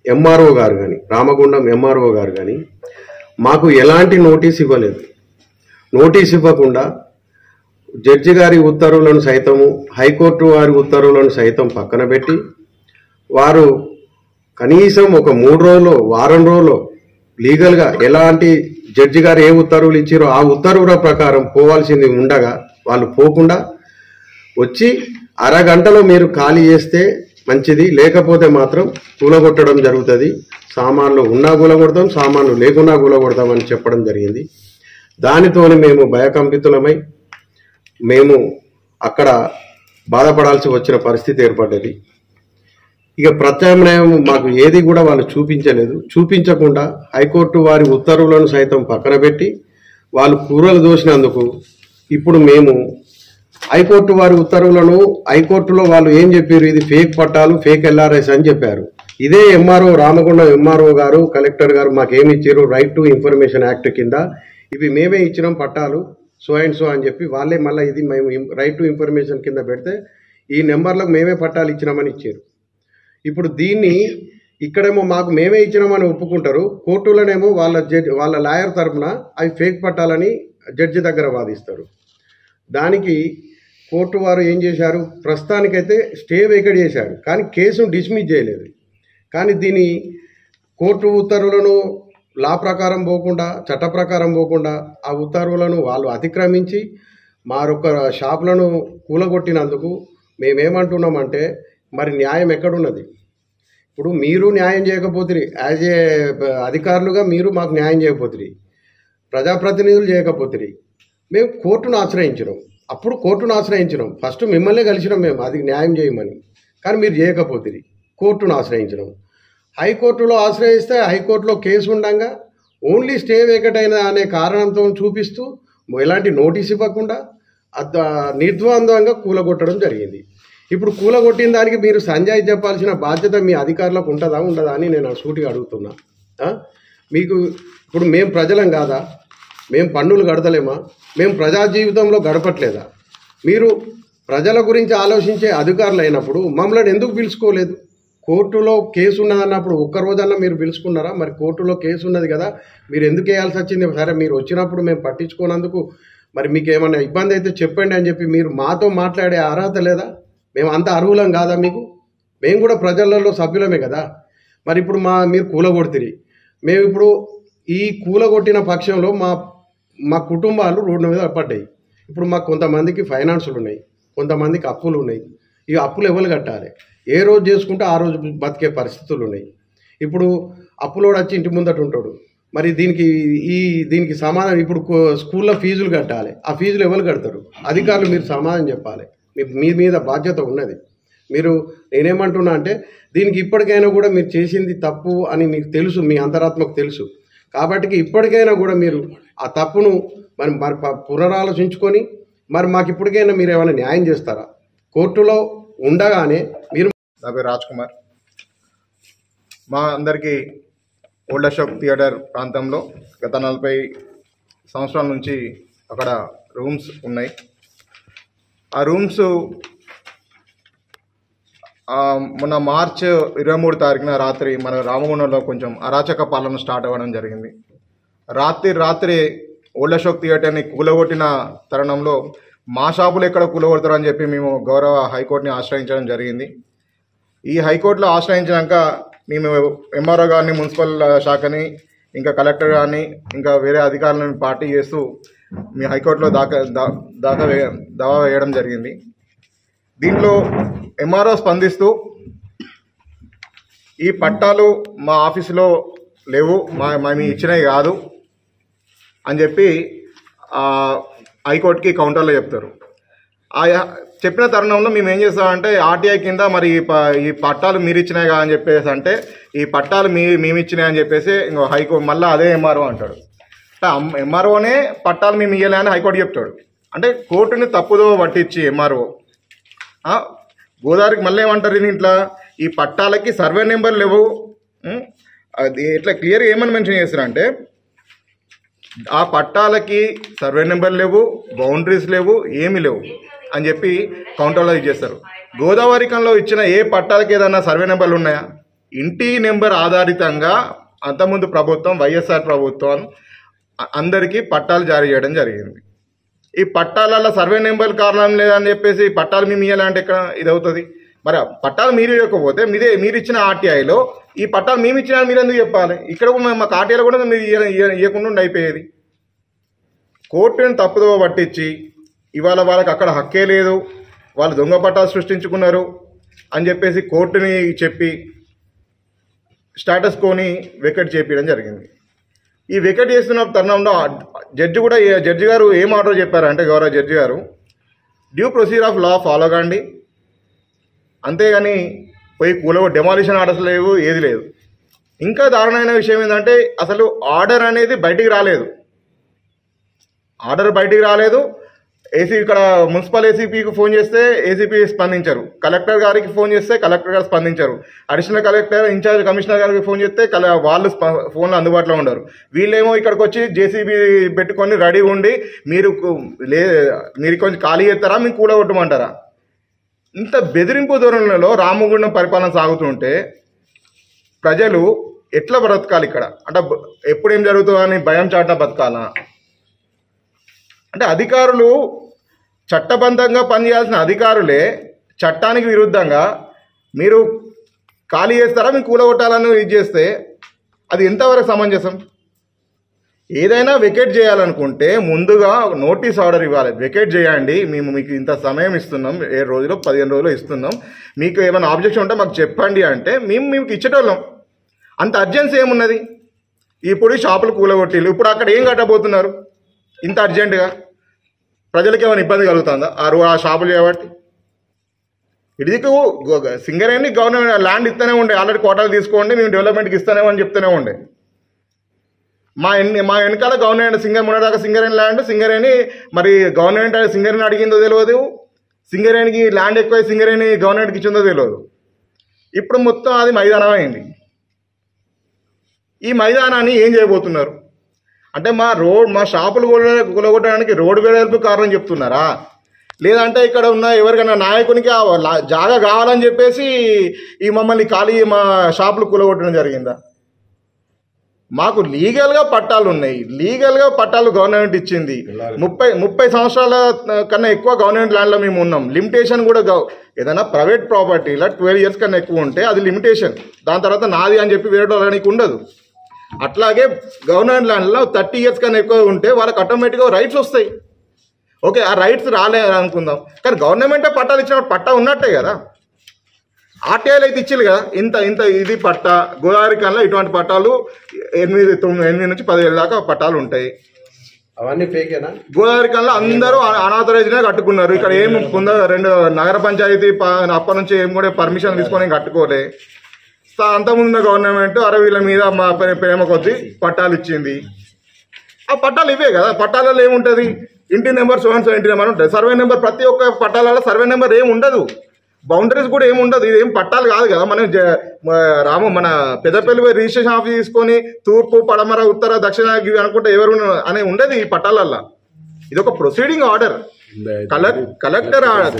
ఎంఆర్ఓ గారు కానీ, రామగుండం ఎంఆర్ఓ గారు కానీ మాకు ఎలాంటి నోటీస్ ఇవ్వలేదు. నోటీస్ ఇవ్వకుండా జడ్జి గారి ఉత్తర్వులను సైతము, హైకోర్టు వారి ఉత్తర్వులను సైతం పక్కన పెట్టి వారు కనీసం ఒక 3 రోజులు, వారం రోజులు లీగల్గా ఎలాంటి జడ్జి గారు ఏ ఉత్తర్వులు ఇచ్చారో ఆ ఉత్తర్వుల ప్రకారం పోవాల్సింది ఉండగా వాళ్ళు పోకుండా వచ్చి అరగంటలో మీరు ఖాళీ చేస్తే మంచిది, లేకపోతే మాత్రం కూలగొట్టడం జరుగుతుంది, సామాన్లు ఉన్నా కూలగొడతాం, సామాన్లు లేకున్నా కూలగొడతాం అని చెప్పడం జరిగింది. దానితోనే మేము భయకంపితులమై మేము అక్కడ బాధపడాల్సి వచ్చిన పరిస్థితి ఏర్పడ్డది. ఇక ప్రత్యామ్నాయం మాకు ఏది కూడా వాళ్ళు చూపించకుండా హైకోర్టు వారి ఉత్తర్వులను సైతం పక్కన పెట్టి వాళ్ళు కూరలు దోసినందుకు ఇప్పుడు మేము హైకోర్టు వారి ఉత్తర్వులను, హైకోర్టులో వాళ్ళు ఏం చెప్పారు, ఇది ఫేక్ పట్టాలు, ఫేక్ ఎల్ఆర్ఎస్ అని చెప్పారు. ఇదే ఎంఆర్ఓ రామగుండం ఎంఆర్ఓ గారు, కలెక్టర్ గారు మాకేమి ఇచ్చారు, రైట్ టు ఇన్ఫర్మేషన్ యాక్ట్ కింద ఇవి మేమే ఇచ్చినాం పట్టాలు సో అండ్ సో అని చెప్పి వాళ్ళే మళ్ళీ ఇది మేము రైట్ టు ఇన్ఫర్మేషన్ కింద పెడితే ఈ నెంబర్లకు మేమే పట్టాలు ఇచ్చినామని ఇచ్చారు. ఇప్పుడు దీన్ని ఇక్కడేమో మాకు మేమే ఇచ్చినామని ఒప్పుకుంటారు, కోర్టులోనేమో వాళ్ళ లాయర్ తరఫున అవి ఫేక్ పట్టాలని జడ్జి దగ్గర వాదిస్తారు. దానికి కోర్టు వారు ఏం చేశారు, ప్రస్తుతానికైతే స్టే వేకేట్ చేశారు కానీ కేసును డిస్మిస్ చేయలేదు. కానీ దీని కోర్టు ఉత్తర్వులను లా ప్రకారం పోకుండా, చట్ట ప్రకారం పోకుండా ఆ ఉత్తర్వులను వాళ్ళు అతిక్రమించి మరొక షాపులను కూలగొట్టినందుకు మేమేమంటున్నామంటే మరి న్యాయం ఎక్కడున్నది? ఇప్పుడు మీరు న్యాయం చేయకపోతురి, యాజ్ ఏ అధికారులుగా మీరు మాకు న్యాయం చేయకపోతురి, ప్రజాప్రతినిధులు చేయకపోతురి, మేము కోర్టును ఆశ్రయించినాం. అప్పుడు కోర్టును ఆశ్రయించినాం, ఫస్ట్ మిమ్మల్నే కలిసినాం మేము అది న్యాయం చేయమని, కానీ మీరు చేయకపోతురి. కోర్టును ఆశ్రయించడం. హైకోర్టులో ఆశ్రయిస్తే హైకోర్టులో కేసు ఉండగా ఓన్లీ స్టే వేకెట్ అయిన అనే కారణంతో చూపిస్తూ ఎలాంటి నోటీస్ ఇవ్వకుండా నిర్ద్వంద్వంగా కూలగొట్టడం జరిగింది. ఇప్పుడు కూలగొట్టిన దానికి మీరు సంజాయి చెప్పాల్సిన బాధ్యత మీ అధికారులకు ఉంటుందా ఉండదా అని నేను సూటిగా అడుగుతున్నా. మీకు ఇప్పుడు మేము ప్రజలం కాదా? మేము పన్నులు కడతలేమా? మేము ప్రజా జీవితంలో గడపట్లేదా? మీరు ప్రజల గురించి ఆలోచించే అధికారులు అయినప్పుడు మమ్మల్ని ఎందుకు పిలుచుకోలేదు? కోర్టులో కేసు ఉన్నదన్నప్పుడు ఒక్కరోజన్నా మీరు పిలుచుకున్నారా? మరి కోర్టులో కేసు ఉన్నది కదా, మీరు ఎందుకు వేయాల్సి వచ్చింది? సరే, మీరు వచ్చినప్పుడు మేము పట్టించుకోనందుకు మరి మీకు ఏమైనా ఇబ్బంది అయితే చెప్పండి అని చెప్పి మీరు మాతో మాట్లాడే అర్హత లేదా? మేము అంత అర్హులం కాదా మీకు? మేము కూడా ప్రజలలో సభ్యులమే కదా. మరి ఇప్పుడు మీరు కూలగొడుతుంది, మేము ఇప్పుడు ఈ కూలగొట్టిన పక్షంలో మా కుటుంబాలు రోడ్డు మీద పడ్డాయి. ఇప్పుడు మాకు కొంతమందికి ఫైనాన్సులు ఉన్నాయి, కొంతమందికి అప్పులు ఉన్నాయి. ఈ అప్పులు ఎవరు కట్టాలి? ఏ రోజు చేసుకుంటే ఆ రోజు బతికే పరిస్థితులు ఉన్నాయి. ఇప్పుడు అప్పులోడు వచ్చి ఇంటి ముందట ఉంటాడు, మరి దీనికి సమాధానం ఇప్పుడు స్కూల్లో ఫీజులు కట్టాలి, ఆ ఫీజులు ఎవరు కడతారు? అధికారులు మీరు సమాధానం చెప్పాలి. మీ మీద బాధ్యత ఉన్నది. నేనేమంటున్నా అంటే దీనికి ఇప్పటికైనా కూడా మీరు చేసింది తప్పు అని మీకు తెలుసు, మీ అంతరాత్మకు తెలుసు. కాబట్టి ఇప్పటికైనా కూడా మీరు ఆ తప్పును మరి పునరాలోచించుకొని మరి మాకు ఇప్పటికైనా మీరు ఏమైనా న్యాయం చేస్తారా? కోర్టులో ఉండగానే మీరు. నా పేరు రాజ్ కుమార్. మా అందరికీ ఓల్డ్ అశోక్ థియేటర్ ప్రాంతంలో గత 40 సంవత్సరాల నుంచి అక్కడ రూమ్స్ ఉన్నాయి. ఆ రూమ్స్ మొన్న మార్చ్ 23 తారీఖున రాత్రి మన రామగుండంలో కొంచెం అరాచక పాలన స్టార్ట్ అవ్వడం జరిగింది. రాత్రి ఓల్డ్ అశోక్ థియేటర్ని కూలగొట్టిన తరుణంలో మా షాపులు ఎక్కడ కూలగొడతారు అని చెప్పి మేము గౌరవ హైకోర్టుని ఆశ్రయించడం జరిగింది. ఈ హైకోర్టులో ఆశ్రయించినాక మేము ఎంఆర్ఓ గారిని, మున్సిపల్ శాఖని, ఇంకా కలెక్టర్ గారిని, ఇంకా వేరే అధికారులను పార్టీ చేస్తూ మీ హైకోర్టులో దావా వేయడం జరిగింది. దీంట్లో ఎంఆర్ఓ స్పందిస్తూ ఈ పట్టాలు మా ఆఫీసులో లేవు, మేము ఇచ్చినవి కాదు అని చెప్పి హైకోర్టుకి కౌంటర్లో చెప్తారు. చెప్పిన తరుణంలో మేము ఏం చేస్తామంటే ఆర్టీఐ కింద మరి ఈ పట్టాలు మీరు ఇచ్చినాయి కదా అని చెప్పేసి అంటే ఈ పట్టాలు మేము ఇచ్చినాయి అని చెప్పేసి ఇంకో హైకోర్టు మళ్ళీ అదే ఎంఆర్ఓ అంటాడు. ఎంఆర్ఓనే పట్టాలు మేము ఇవ్వలే అని హైకోర్టు చెప్తాడు. అంటే కోర్టుని తప్పుదో పట్టించి ఎంఆర్ఓ గోదావరికి మళ్ళీ ఏమంటారు దీంట్లో ఈ పట్టాలకి సర్వే నెంబర్ లేవు. అది ఇట్లా క్లియర్ ఏమని మెన్షన్ చేస్తారంటే ఆ పట్టాలకి సర్వే నెంబర్ లేవు, బౌండరీస్ లేవు, ఏమీ లేవు అని చెప్పి కౌంటర్లో ఇచ్చేస్తారు. గోదావరికంలో ఇచ్చిన ఏ పట్టాలకి ఏదన్నా సర్వే నెంబర్లు ఉన్నాయా? ఇంటి నెంబర్ ఆధారితంగా అంతకుముందు ప్రభుత్వం, వైఎస్ఆర్ ప్రభుత్వం అందరికీ పట్టాలు జారీ చేయడం జరిగింది. ఈ పట్టాలలో సర్వే నెంబర్ కారణం లేదని చెప్పేసి పట్టాలు మేము ఇవ్వాలంటే ఇక్కడ ఇది అవుతుంది. మరి పట్టాలు మీరు ఇవ్వకపోతే మీరు ఇచ్చిన ఆర్టీఐలో ఈ పట్టాలు మేము ఇచ్చినా మీరు ఎందుకు చెప్పాలి? ఇక్కడ మాకు ఆర్టీఐలో కూడా మీరు ఇవ్వకుండా అయిపోయేది. కోర్టుని తప్పుదో పట్టించి ఇవాళ వాళ్ళకి అక్కడ హక్కే లేదు, వాళ్ళు దొంగ పట్టాలు సృష్టించుకున్నారు అని చెప్పేసి కోర్టుని చెప్పి స్టేటస్ కోని వెకెట్ చేపించడం జరిగింది. ఈ వెకెట్ చేస్తున్న తరుణంలో జడ్జి గారు ఏం ఆర్డర్ చెప్పారంటే, గౌరవ జడ్జి గారు due procedure of law follow కాండి, అంతేగాని పోయి డెమాలిషన్ ఆర్డర్స్ లేవు, ఏది లేదు. ఇంకా దారుణమైన విషయం ఏంటంటే అసలు ఆర్డర్ అనేది బయటికి రాలేదు. ఇక్కడ మున్సిపల్ ఏసీపీకి ఫోన్ చేస్తే ఏసీపీ స్పందించారు, కలెక్టర్ గారికి ఫోన్ చేస్తే కలెక్టర్ గారు స్పందించారు, అడిషనల్ కలెక్టర్ ఇన్ఛార్జ్ కమిషనర్ గారికి ఫోన్ చేస్తే వాళ్ళు ఫోన్లో అందుబాటులో ఉండరు. వీళ్ళేమో ఇక్కడికి వచ్చి జేసీబీ పెట్టుకొని రెడీ ఉండి మీరు కొంచెం ఖాళీ చేస్తారా, మీకు కూలగొట్టమంటారా? ఇంత బెదిరింపు ధోరణిలో రామగుండం పరిపాలన సాగుతుంటే ప్రజలు ఎట్లా బ్రతకాలి ఇక్కడ? అంటే ఎప్పుడేం జరుగుతుందని భయం చాటున బతకాలా? అంటే అధికారులు చట్టబద్ధంగా పనిచేయాల్సిన అధికారులే చట్టానికి విరుద్ధంగా మీరు ఖాళీ చేస్తారా, మీకు కూలగొట్టాలని ఇది చేస్తే అది ఎంతవరకు సమంజసం? ఏదైనా వెకేట్ చేయాలనుకుంటే ముందుగా నోటీస్ ఆర్డర్ ఇవ్వాలి. వెకేట్ చేయండి, మేము మీకు ఇంత సమయం ఇస్తున్నాం, 7 రోజులు 15 రోజులు ఇస్తున్నాం, మీకు ఏమైనా ఆబ్జెక్షన్ ఉంటే మాకు చెప్పండి అంటే మేము మీకు ఇచ్చేటోళ్ళం. అంత అర్జెన్సీ ఏమున్నది? ఇప్పుడు షాపులు కూలగొట్టిళ్ళు, ఇప్పుడు అక్కడ ఏం కట్టబోతున్నారు ఇంత అర్జెంటుగా? ప్రజలకు ఏమైనా ఇబ్బంది కలుగుతుందా ఆ షాపులు చేయబట్టి? ఇటుదికు సింగరేణి గవర్నమెంట్ ల్యాండ్ ఇస్తూనే ఉండే, ఆల్రెడీ కోటాలు తీసుకోండి మేము డెవలప్మెంట్కి ఇస్తానేమని చెప్తూనే ఉండే. మా వెనకాల గవర్నమెంట్ మొన్నదాకా సింగరేణి ల్యాండ్, సింగరేణి మరి గవర్నమెంట్ సింగరేణి అడిగిందో తెలియదు, సింగరేణికి ల్యాండ్ ఎక్కువ సింగరేణి గవర్నమెంట్కి ఇచ్చిందో తెలియదు. ఇప్పుడు మొత్తం అది మైదానం అయింది. ఈ మైదానాన్ని ఏం చేయబోతున్నారు అంటే మా షాపులు కూలగొట్టడానికి రోడ్డు వెడల్పు కారణం చెప్తున్నారా, లేదంటే ఇక్కడ ఉన్న ఎవరికైనా నాయకునికి జాగా కావాలని చెప్పేసి ఈ మమ్మల్ని మా షాపులు కూలగొట్టడం జరిగిందా? మాకు లీగల్గా పట్టాలు ఉన్నాయి, లీగల్గా పట్టాలు గవర్నమెంట్ ఇచ్చింది. 30 సంవత్సరాల కన్నా ఎక్కువ గవర్నమెంట్ ల్యాండ్లో మేము ఉన్నాం. లిమిటేషన్ కూడా ఏదైనా ప్రైవేట్ ప్రాపర్టీలో 12 years కన్నా ఎక్కువ ఉంటే అది లిమిటేషన్, దాని తర్వాత నాది అని చెప్పి వేరే వాళ్ళకి ఉండదు. అట్లాగే గవర్నమెంట్ ల్యాండ్లో 30 years కన్నా ఎక్కువ ఉంటే వాళ్ళకి ఆటోమేటిక్గా రైట్స్ వస్తాయి. ఓకే, ఆ రైట్స్ రాలేదు అనుకుందాం, కానీ గవర్నమెంటే పట్టాలు ఇచ్చినప్పుడు పట్టా ఉన్నట్టే కదా. ఆర్టీఐలు అయితే ఇచ్చింది కదా, ఇంత ఇది పట్టా. గోదావరి కన్నా ఇటువంటి పట్టాలు 8 నుంచి 10 దాకా పట్టాలు ఉంటాయి. అవన్నీ ఫేకేనా? గోదావరి కన్నా అందరూ అనాథరైజ్నే కట్టుకున్నారు. ఇక్కడ ఏం రెండు నగర పంచాయతీ అప్పటి నుంచి ఏం కూడా పర్మిషన్ తీసుకొని కట్టుకోలే. అంతకుముందు గవర్నమెంట్ వీళ్ళ మీద మా ప్రేమ కొద్దీ పట్టాలు ఇచ్చింది. ఆ పట్టాలు ఇవే కదా. పట్టాలలో ఏముంటుంది, ఇంటి నెంబర్ సో ఇంటి నెంబర్ ఉంటుంది, సర్వే నెంబర్. ప్రతి ఒక్క పట్టాలలో సర్వే నెంబర్ ఏమి ఉండదు, బౌండరీస్ కూడా ఏమి ఉండదు. ఇదేం పట్టాలు కాదు కదా. మనం మన పెద్దపల్లి రిజిస్ట్రేషన్ ఆఫీస్ తీసుకొని తూర్పు, పడమర, ఉత్తర, దక్షిణ అనుకుంటే ఎవరు అని ఉండదు ఈ పట్టాలల్లో. ఇది ఒక ప్రొసీడింగ్ ఆర్డర్, కలెక్టర్ ఆర్డర్.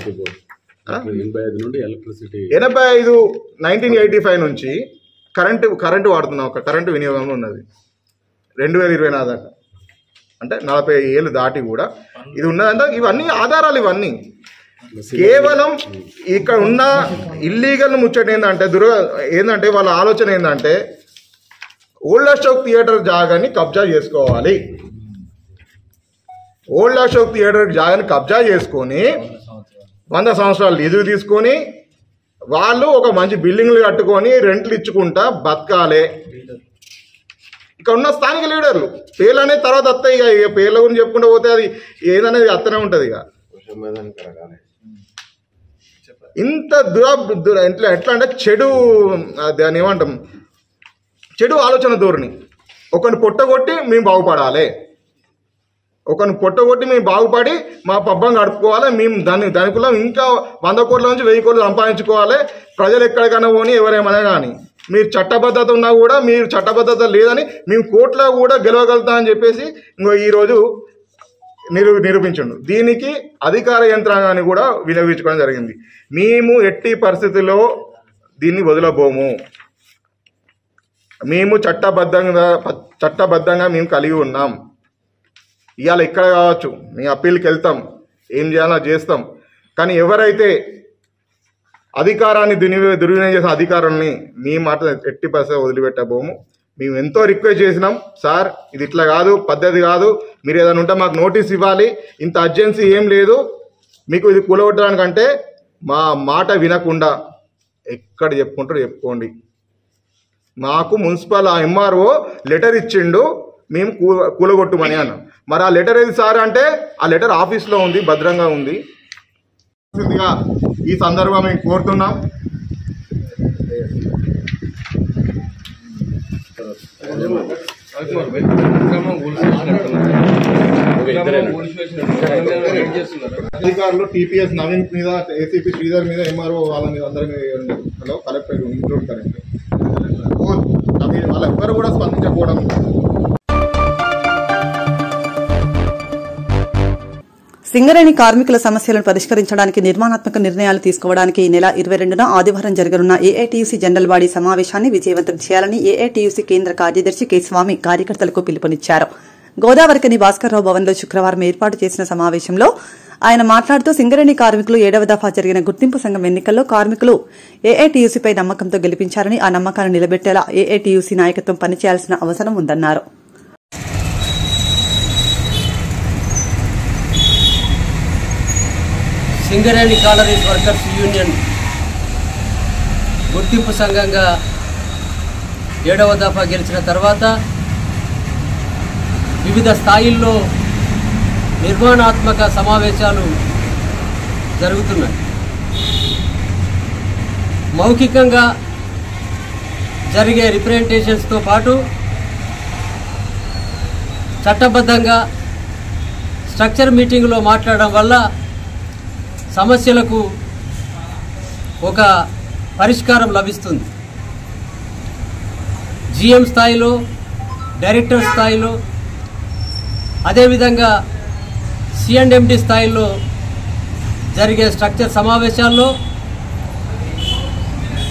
85 1985 నుంచి కరెంటు వాడుతున్నాం. ఒక కరెంటు వినియోగంలో ఉన్నది 2024 దాకా, అంటే 40 ఏళ్ళు దాటి కూడా ఇది ఉన్నదంటే ఇవన్నీ ఆధారాలు. ఇవన్నీ కేవలం ఇక్కడ ఉన్న ఇల్లీగల్ ముచ్చట ఏంటంటే వాళ్ళ ఆలోచన ఏంటంటే ఓల్డ్ అశోక్ థియేటర్ జాగాని కబ్జా చేసుకోవాలి. ఓల్డ్ అశోక్ థియేటర్ జాగాని కబ్జా చేసుకొని 100 సంవత్సరాలు లీజు తీసుకొని వాళ్ళు ఒక మంచి బిల్డింగ్లు కట్టుకొని రెంట్లు ఇచ్చుకుంటా బతకాలి. ఇక్కడ ఉన్న స్థానిక లీడర్లు పేర్లు అనేది తర్వాత వస్తాయి. ఇక పేర్ల గురించి చెప్పుకుంటూ పోతే అది ఏదనేది అత్తనే ఉంటుంది. ఇక ఇంత ఎట్లా అంటే దాన్ని ఏమంటాం, చెడు ఆలోచన ధోరణి. ఒకరిని పొట్టగొట్టి మేము బాగుపడాలి, ఒకరిని పొట్టగొట్టి మేము బాగుపడి మా పబ్బం గడుపుకోవాలి, మేము దానికుల్లో ఇంకా 100 కోట్ల నుంచి 1000 కోట్లు సంపాదించుకోవాలి. ప్రజలు ఎక్కడికైనా పోని ఎవరేమన్నా కానీ మీరు చట్టబద్ధత ఉన్నా కూడా మీరు చట్టబద్ధత లేదని మేము కోర్టులో కూడా గెలవగలుగుతామని చెప్పేసి ఈరోజు నిరూపించండు. దీనికి అధికార యంత్రాంగాన్ని కూడా వినియోగించుకోవడం జరిగింది. మేము ఎట్టి పరిస్థితుల్లో దీన్ని వదలబోము. మేము చట్టబద్ధంగా మేము కలిగి ఉన్నాం. ఇవాళ ఇక్కడ కావచ్చు, మేము అప్పీల్కి వెళ్తాం, ఏం చేయాలో చేస్తాం. కానీ ఎవరైతే అధికారాన్ని దుర్వినియోగం చేసిన అధికారుల్ని మీ మాట ఎట్టి పరిస్థితి వదిలిపెట్టబోము. మేము ఎంతో రిక్వెస్ట్ చేసినాం, సార్ ఇది ఇట్లా కాదు, పద్ధతి కాదు, మీరు ఏదైనా ఉంటే మాకు నోటీస్ ఇవ్వాలి, ఇంత అర్జెన్సీ ఏం లేదు, మీకు ఇది కూలగొట్టడానికంటే మా మాట వినకుండా ఎక్కడ చెప్పుకుంటారో చెప్పుకోండి. మాకు మున్సిపల్ ఎంఆర్ఓ లెటర్ ఇచ్చిండు మేము కూలగొట్టుమని అన్నాం. మరి ఆ లెటర్ ఏది సార్ అంటే ఆ లెటర్ ఆఫీస్లో ఉంది, భద్రంగా ఉంది. ఈ సందర్భంగా మేము కోరుతున్నాం. అధికారులు టీపీఎస్ నవీన్ మీద, ఏసీపీ శ్రీధర్ మీద, ఎంఆర్ఓ వాళ్ళ మీద అందరి మీద కలెక్టర్ ఇంక్లూడ్ కరెక్ట్ వాళ్ళు ఎవ్వరు కూడా స్పందించకపోవడం. సింగరేణి కార్మికుల సమస్యలను పరిష్కరించడానికి నిర్మాణాత్మక నిర్ణయాలు తీసుకోవడానికి ఈ నెల 22న ఆదివారం జరగనున్న ఏఐటీయూసీ జనరల్ బాడీ సమావేశాన్ని విజయవంతం చేయాలని ఏఐటీయూసీ కేంద్ర కార్యదర్శి కె స్వామి కార్యకర్తలకు పిలుపునిచ్చారు. గోదావరికని భాస్కర్రావు భవన్లో శుక్రవారం ఏర్పాటు చేసిన సమావేశంలో ఆయన మాట్లాడుతూ సింగరేణి కార్మికులు 7వ దఫా జరిగిన గుర్తింపు సంఘం ఎన్నికల్లో కార్మికులు ఏఐటీయూసీపై నమ్మకంతో గెలిపించారని, ఆ నమ్మకాన్ని నిలబెట్టేలా ఏఐటీయూసీ నాయకత్వం పనిచేయాల్సిన అవసరం ఉందన్నారు. సింగరేణి కాలరీస్ వర్కర్స్ యూనియన్ గుర్తింపు సంఘంగా 7వ దఫా గెలిచిన తర్వాత వివిధ స్థాయిల్లో నిర్మాణాత్మక సమావేశాలు జరుగుతున్నాయి. మౌఖికంగా జరిగే రిప్రజెంటేషన్స్తో పాటు చట్టబద్ధంగా స్ట్రక్చర్ మీటింగ్లో మాట్లాడడం వల్ల సమస్యలకు ఒక పరిష్కారం లభిస్తుంది. జీఎం స్థాయిలో, డైరెక్టర్ స్థాయిలో, అదేవిధంగా సిఎండ్ఎండి స్థాయిలో జరిగే స్ట్రక్చర్ సమావేశాల్లో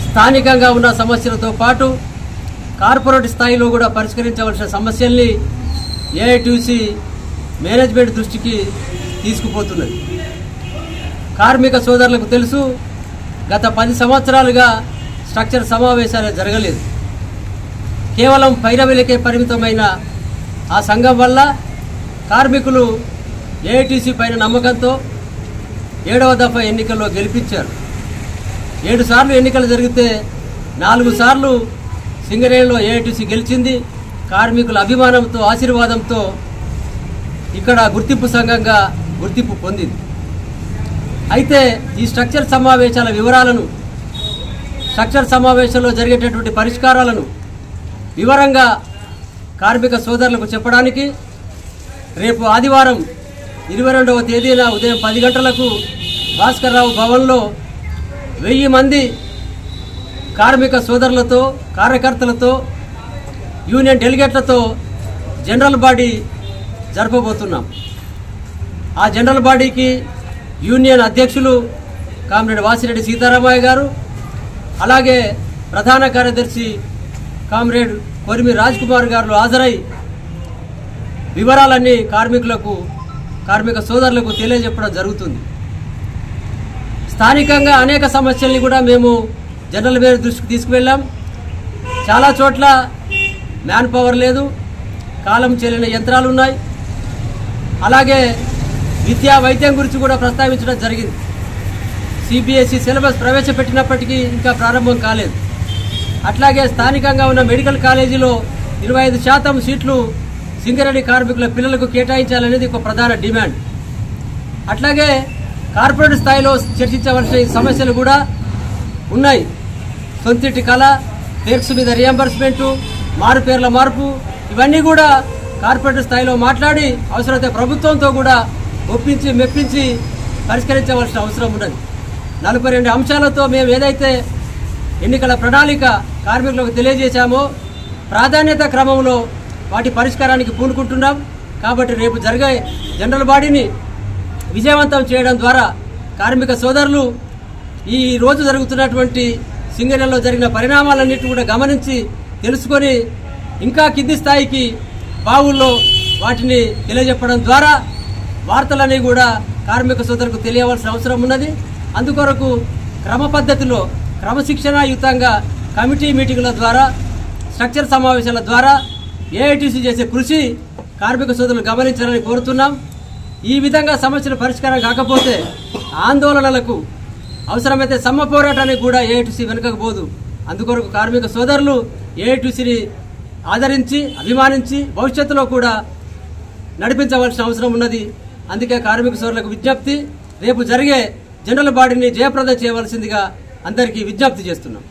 స్థానికంగా ఉన్న సమస్యలతో పాటు కార్పొరేట్ స్థాయిలో కూడా పరిష్కరించవలసిన సమస్యల్ని ఏఐటీసీ మేనేజ్మెంట్ దృష్టికి తీసుకుపోతున్నది. కార్మిక సోదరులకు తెలుసు, గత 10 సంవత్సరాలుగా స్ట్రక్చర్ సమావేశాలు జరగలేదు. కేవలం పైరవిలకే పరిమితమైన ఆ సంఘం వల్ల కార్మికులు ఏఐటీసీ పైన నమ్మకంతో 7వ దఫా ఎన్నికల్లో గెలిపించారు. 7 సార్లు ఎన్నికలు జరిగితే 4 సార్లు సింగరేణిలో ఏఐటీసీ గెలిచింది. కార్మికుల అభిమానంతో, ఆశీర్వాదంతో ఇక్కడ గుర్తింపు సంఘంగా గుర్తింపు పొందింది. అయితే ఈ స్ట్రక్చర్ సమావేశాల వివరాలను, స్ట్రక్చర్ సమావేశంలో జరిగేటటువంటి పరిష్కారాలను వివరంగా కార్మిక సోదరులకు చెప్పడానికి రేపు ఆదివారం 22వ తేదీన ఉదయం 10 గంటలకు భాస్కర్రావు భవన్లో 1000 మంది కార్మిక సోదరులతో, కార్యకర్తలతో, యూనియన్ డెలిగేట్లతో జనరల్ బాడీ జరపబోతున్నాం. ఆ జనరల్ బాడీకి యూనియన్ అధ్యక్షులు కామ్రేడ్ వాసిరెడ్డి సీతారామయ్య గారు, అలాగే ప్రధాన కార్యదర్శి కామ్రేడ్ కొరిమి రాజ్ కుమార్ గారు హాజరై వివరాలన్నీ కార్మిక సోదరులకు తెలియజెప్పడం జరుగుతుంది. స్థానికంగా అనేక సమస్యల్ని కూడా మేము జనరల్ మేనేజర్ దృష్టికి తీసుకువెళ్ళాం. చాలా చోట్ల మ్యాన్ పవర్ లేదు, కాలం చెల్లిన యంత్రాలు ఉన్నాయి. అలాగే విద్యా వైద్యం గురించి కూడా ప్రస్తావించడం జరిగింది. సిబిఎస్ఈ సిలబస్ ప్రవేశపెట్టినప్పటికీ ఇంకా ప్రారంభం కాలేదు. అట్లాగే స్థానికంగా ఉన్న మెడికల్ కాలేజీలో 25% సీట్లు సింగరేణి కార్మికుల పిల్లలకు కేటాయించాలనేది ఒక ప్రధాన డిమాండ్. అట్లాగే కార్పొరేట్ స్థాయిలో చర్చించవలసిన సమస్యలు కూడా ఉన్నాయి. సొంతింటి కళ, పేర్స్ మీద రియంబర్స్మెంటు, మారు పేర్ల మార్పు, ఇవన్నీ కూడా కార్పొరేట్ స్థాయిలో మాట్లాడి అవసరమైతే ప్రభుత్వంతో కూడా ఒప్పించి మెప్పించి పరిష్కరించవలసిన అవసరం ఉన్నది. 42 అంశాలతో మేము ఏదైతే ఎన్నికల ప్రణాళిక కార్మికులకు తెలియజేశామో ప్రాధాన్యత క్రమంలో వాటి పరిష్కారానికి పూనుకుంటున్నాం. కాబట్టి రేపు జరిగే జనరల్ బాడీని విజయవంతం చేయడం ద్వారా కార్మిక సోదరులు ఈ రోజు జరుగుతున్నటువంటి సింగరేణిలో జరిగిన పరిణామాలన్నింటినీ కూడా గమనించి తెలుసుకొని ఇంకా కింది స్థాయికి బావుల్లో వాటిని తెలియజెప్పడం ద్వారా వార్తలన్నీ కూడా కార్మిక సోదరులకు తెలియవలసిన అవసరం ఉన్నది. అందుకొరకు క్రమ పద్ధతిలో, క్రమశిక్షణాయుతంగా కమిటీ మీటింగుల ద్వారా, స్ట్రక్చర్ సమావేశాల ద్వారా ఏఐటీసీ చేసే కృషి కార్మిక సోదరులు గమనించాలని కోరుతున్నాం. ఈ విధంగా సమస్యల పరిష్కారం కాకపోతే ఆందోళనలకు, అవసరమైతే సమ్మె పోరాటానికి కూడా ఏఐటీసీ వెనుకపోదు. అందుకొరకు కార్మిక సోదరులు ఏఐటీసీని ఆదరించి, అభిమానించి భవిష్యత్తులో కూడా నడిపించవలసిన అవసరం ఉన్నది. అందుకే కార్మిక సోదరులకు విజ్ఞప్తి, రేపు జరిగే జనరల్ బాడీని జయప్రదం చేయవలసిందిగా అందరికీ విజ్ఞప్తి చేస్తున్నాం.